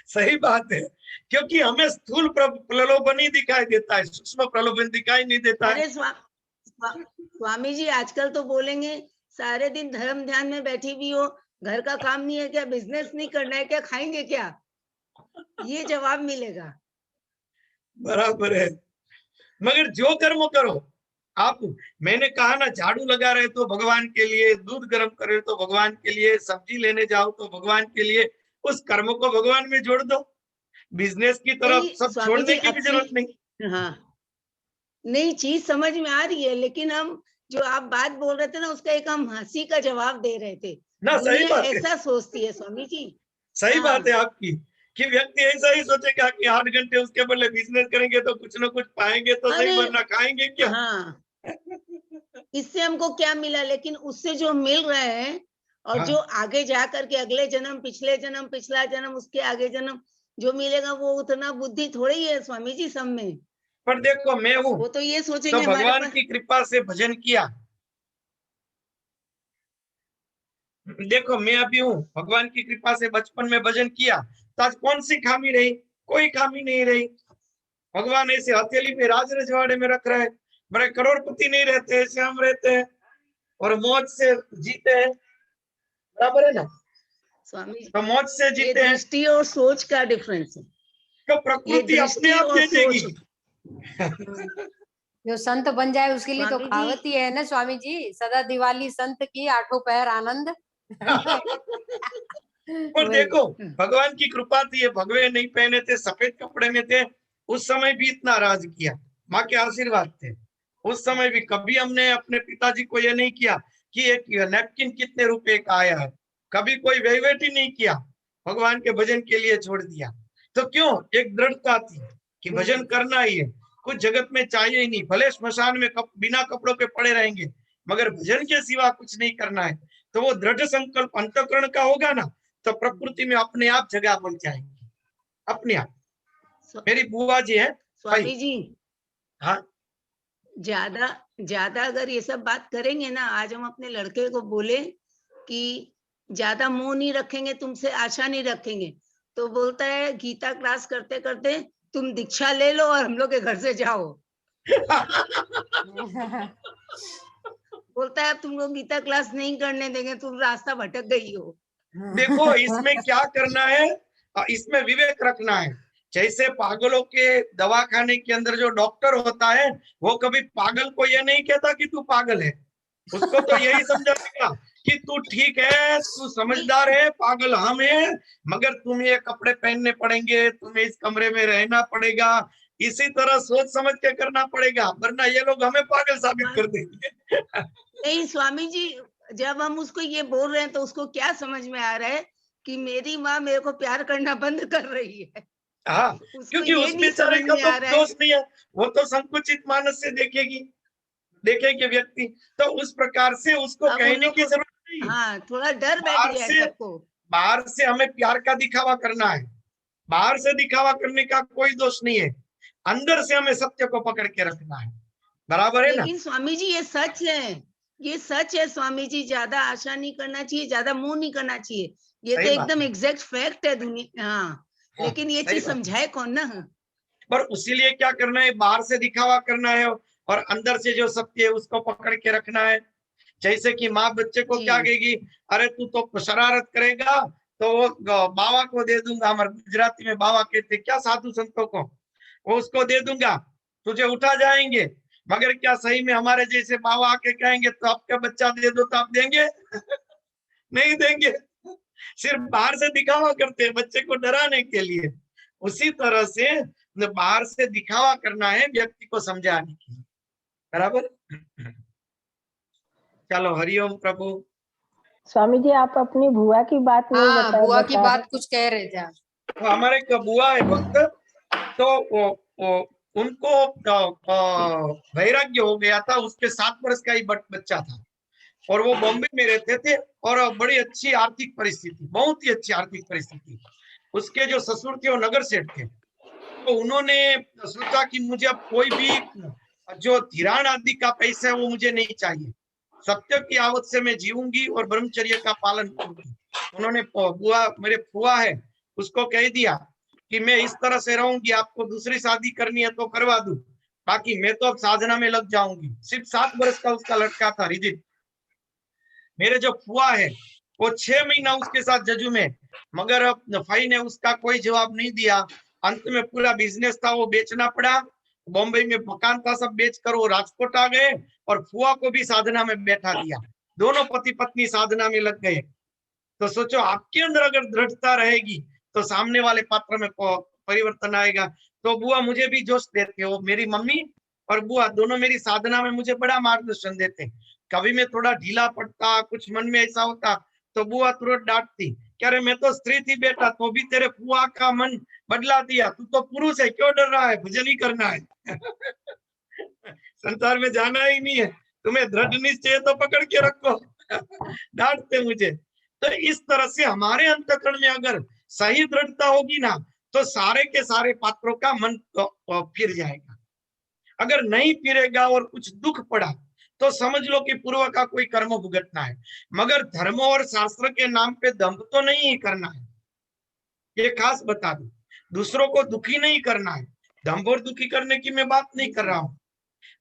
सही बात है, क्योंकि हमें स्थूल प्रलोभन ही दिखाई देता है, सूक्ष्म प्रलोभन दिखाई नहीं देता है। अरे स्वामी जी, आजकल तो बोलेंगे सारे दिन धर्म ध्यान में बैठी भी हो, घर का काम नहीं है क्या? बिजनेस नहीं करना है क्या? खाएंगे क्या? ये जवाब मिलेगा। बराबर है। मगर जो कर्म करो आप, मैंने कहा ना, झाड़ू लगा रहे तो भगवान के लिए, दूध गर्म कर रहे तो भगवान के लिए, सब्जी लेने जाओ तो भगवान के लिए, उस कर्म को भगवान में जोड़ दो। बिजनेस की तरफ सब छोड़ने की भी जरूरत नहीं। हाँ, नहीं, चीज समझ में आ रही है, लेकिन हम जो आप बात बोल रहे थे ना, उसका एक हम हंसी का जवाब दे रहे थे ना। सही बात है, ऐसा सोचती है स्वामी जी। सही बात है आपकी, कि व्यक्ति ऐसा ही सोचेगा कि 8 घंटे उसके बदले बिजनेस करेंगे तो कुछ ना कुछ पाएंगे तो सही, वरना खाएंगे क्या? हाँ, इससे हमको क्या मिला, लेकिन उससे जो मिल रहे हैं और जो आगे जा करके अगले जन्म, पिछले जन्म, पिछला जन्म, उसके आगे जन्म जो मिलेगा, वो उतना बुद्धि थोड़ी है स्वामी जी सब में। पर देखो, मैं हूँ, वो तो ये सोचेंगे तो भगवान की कृपा से भजन किया। देखो, मैं अभी हूँ, भगवान की कृपा से बचपन में भजन किया, तो आज कौन सी खामी रही? कोई खामी नहीं रही। भगवान ऐसे हथेली में राज रजवाड़े में रख रहे हैं, बड़े करोड़पति नहीं रहते, ऐसे हम रहते हैं और मौज से जीते हैं, बराबर है ना? स्वामी जी, तो मौज से जीते हैं। दृष्टि और सोच का डिफरेंस है, तो प्रकृति अपने आप दे देगी। जो संत बन जाए उसके लिए तो कहावत ही है ना स्वामी जी, सदा दिवाली संत की, आठों पहर आनंद। पर देखो, भगवान की कृपा थी, ये भगवे नहीं पहने थे, सफेद कपड़े में थे, उस समय भी इतना राज किया, माँ के आशीर्वाद थे। उस समय भी कभी हमने अपने पिताजी को ये नहीं किया कि एक नैपकिन कितने रुपए का आया है, कभी कोई वहीवट ही नहीं किया, भगवान के भजन के लिए छोड़ दिया। तो क्यों? एक दृढ़ता थी कि भजन करना ही है, कुछ जगत में चाहिए ही नहीं, भले श्मशान में बिना कपड़ों के पड़े रहेंगे, मगर भजन के सिवा कुछ नहीं करना है। तो वो दृढ़ संकल्प अंतःकरण का होगा ना, तो प्रकृति में अपने आप जगह बन जाएगी, अपने आप। मेरी बुआ जी है स्वामी जी, हाँ ज्यादा ज्यादा अगर ये सब बात करेंगे ना, आज हम अपने लड़के को बोले कि ज्यादा मुंह नहीं रखेंगे, तुमसे आशा नहीं रखेंगे, तो बोलता है गीता क्लास करते करते तुम दीक्षा ले लो और हम लोग के घर से जाओ। बोलता है अब तुमको गीता क्लास नहीं करने देंगे, तुम रास्ता भटक गई हो। देखो इसमें क्या करना है, इसमें विवेक रखना है। जैसे पागलों के दवाखाने के अंदर जो डॉक्टर होता है, वो कभी पागल को ये नहीं कहता कि तू पागल है, उसको तो यही समझाएगा कि तू ठीक है, तू समझदार है, पागल हम हैं, मगर तुम्हें ये कपड़े पहनने पड़ेंगे, तुम्हें इस कमरे में रहना पड़ेगा, इसी तरह सोच समझ के करना पड़ेगा, वरना ये लोग हमें पागल साबित कर देंगे। नहीं स्वामी जी, जब हम उसको ये बोल रहे हैं तो उसको क्या समझ में आ रहा है कि मेरी माँ मेरे को प्यार करना बंद कर रही है। हाँ, क्योंकि उस बेचारे का तो दोष नहीं है, वो तो संकुचित मानस से देखेगी व्यक्ति, तो उस प्रकार से उसको कहने की जरूरत नहीं। हाँ, थोड़ा डर बैठ गया है सबको। बाहर से हमें प्यार का दिखावा करना है, बाहर से दिखावा करने का कोई दोष नहीं है, अंदर से हमें सत्य को पकड़ के रखना है, बराबर है ना? लेकिन स्वामी जी ये सच है, ये सच है स्वामी जी, ज्यादा आशा नहीं करना चाहिए, ज्यादा मुंह नहीं करना चाहिए, ये तो एकदम एग्जैक्ट फैक्ट है दुनिया। हाँ, लेकिन ये चीज समझाए कौन ना। पर इसीलिए क्या करना है, बाहर से दिखावा करना है और अंदर से जो सत्य है उसको पकड़ के रखना है। जैसे कि माँ बच्चे को क्या कहेगी, अरे तू तो शरारत करेगा तो वो बावा को दे दूंगा, हमारे गुजराती में बावा कहते क्या साधु संतों को, वो उसको दे दूंगा, तुझे उठा जाएंगे। मगर क्या सही में हमारे जैसे बाबा आके कहेंगे तो आपका बच्चा दे दो तो आप देंगे? नहीं देंगे, सिर्फ बाहर से दिखावा करते हैं बच्चे को डराने के लिए। उसी तरह से बाहर से दिखावा करना है व्यक्ति को समझाने के लिए, बराबर। चलो हरिओम प्रभु। स्वामी जी आप अपनी बुआ की बात नहीं हाँ, बुआ की बात कुछ कह रहे थे आप। तो हमारे एक बुआ है भक्त, तो उनको वैराग्य हो गया था, उसके 7 वर्ष का ही बच्चा था और वो बॉम्बे में रहते थे और बड़ी अच्छी आर्थिक परिस्थिति, बहुत ही अच्छी आर्थिक परिस्थिति। उसके जो ससुर थे वो नगर सेठ थे, तो उन्होंने सोचा कि मुझे अब कोई भी जो धीरान आदि का पैसा है वो मुझे नहीं चाहिए, सत्य की आवत से मैं जीऊंगी और ब्रह्मचर्य का पालन करूंगी। उन्होंने बुआ, मेरे फुआ है, उसको कह दिया कि मैं इस तरह से रहूंगी, आपको दूसरी शादी करनी है तो करवा दूं, बाकी मैं तो अब साधना में लग जाऊंगी। सिर्फ 7 वर्ष का उसका लड़का था रिजित। मेरे जो फुआ है वो 6 महीना उसके साथ जजू में, मगर फाई ने उसका कोई जवाब नहीं दिया। अंत में पूरा बिजनेस था वो बेचना पड़ा, बॉम्बे में मकान था सब बेच कर वो राजकोट आ गए और फुआ को भी साधना में बैठा दिया, दोनों पति पत्नी साधना में लग गए। तो सोचो आपके अंदर अगर दृढ़ता रहेगी तो सामने वाले पात्र में परिवर्तन आएगा। तो बुआ मुझे भी जोश देते हो, मेरी मम्मी और बुआ दोनों मेरी साधना में मुझे बड़ा मार्गदर्शन देते। कभी मैं थोड़ा ढीला पड़ता, कुछ मन में ऐसा होता तो बुआ तुरंत डांटती, क्या रे मैं तो स्त्री थी बेटा, तो भी तेरे फुआ का मन बदला दिया, तू तो पुरुष है, क्यों डर रहा है, भजन ही करना है। संसार में जाना ही नहीं है, तुम्हें दृढ़ निश्चय तो पकड़ के रखो। डांटते मुझे। तो इस तरह से हमारे अंतःकरण में अगर सही दृढ़ता होगी ना तो सारे के सारे पात्रों का मन फिर जाएगा। अगर नहीं फिरेगा और कुछ दुख पड़ा तो समझ लो कि पूर्व का कोई कर्म भुगतना है, मगर धर्म और शास्त्र के नाम पे दंभ तो नहीं करना है, ये खास बता दूं। दूसरों को दुखी नहीं करना है, दंभ और दुखी करने की मैं बात नहीं कर रहा हूँ।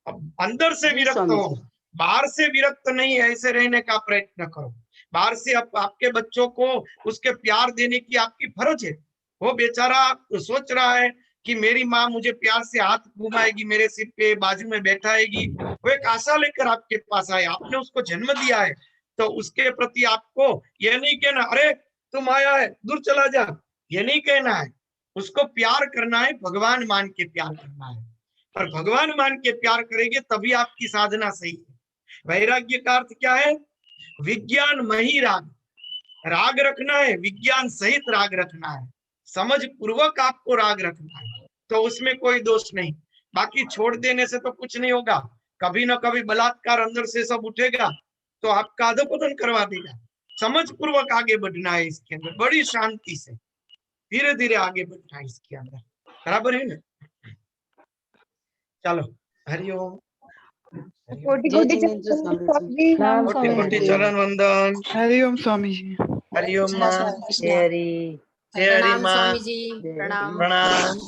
अब अंदर से विरक्त हो, बाहर से विरक्त नहीं, ऐसे रहने का प्रयत्न करो। बाहर से आपके बच्चों को उसके प्यार देने की आपकी फर्ज है। वो बेचारा सोच रहा है कि मेरी माँ मुझे प्यार से हाथ घुमाएगी, मेरे सिर पे बाजू में बैठाएगी, वो एक आशा लेकर आपके पास आए, आपने उसको जन्म दिया है, तो उसके प्रति आपको ये नहीं कहना अरे तुम आया है दूर चला जा, ये नहीं कहना है। उसको प्यार करना है, भगवान मान के प्यार करना है, और भगवान मान के प्यार करेंगे तभी आपकी साधना सही है। वैराग्य का अर्थ क्या है? विज्ञान मही राग, राग रखना है, विज्ञान सहित राग रखना है, समझ पूर्वक आपको राग रखना है, तो उसमें कोई दोष नहीं। बाकी छोड़ देने से तो कुछ नहीं होगा, कभी ना कभी बलात्कार अंदर से सब उठेगा तो आपका अधोपतन करवा देगा। समझ पूर्वक आगे बढ़ना है इसके अंदर, बड़ी शांति से धीरे धीरे आगे बढ़ना है इसके अंदर, बराबर है ना। चलो, हरिओम। कोटि कोटि चरण वंदन। हरिओम स्वामी जी। हरिओम माँ। कृष्णा। जय हरि प्रणाम माँ। स्वामी जी, प्रणाम। प्रणाम।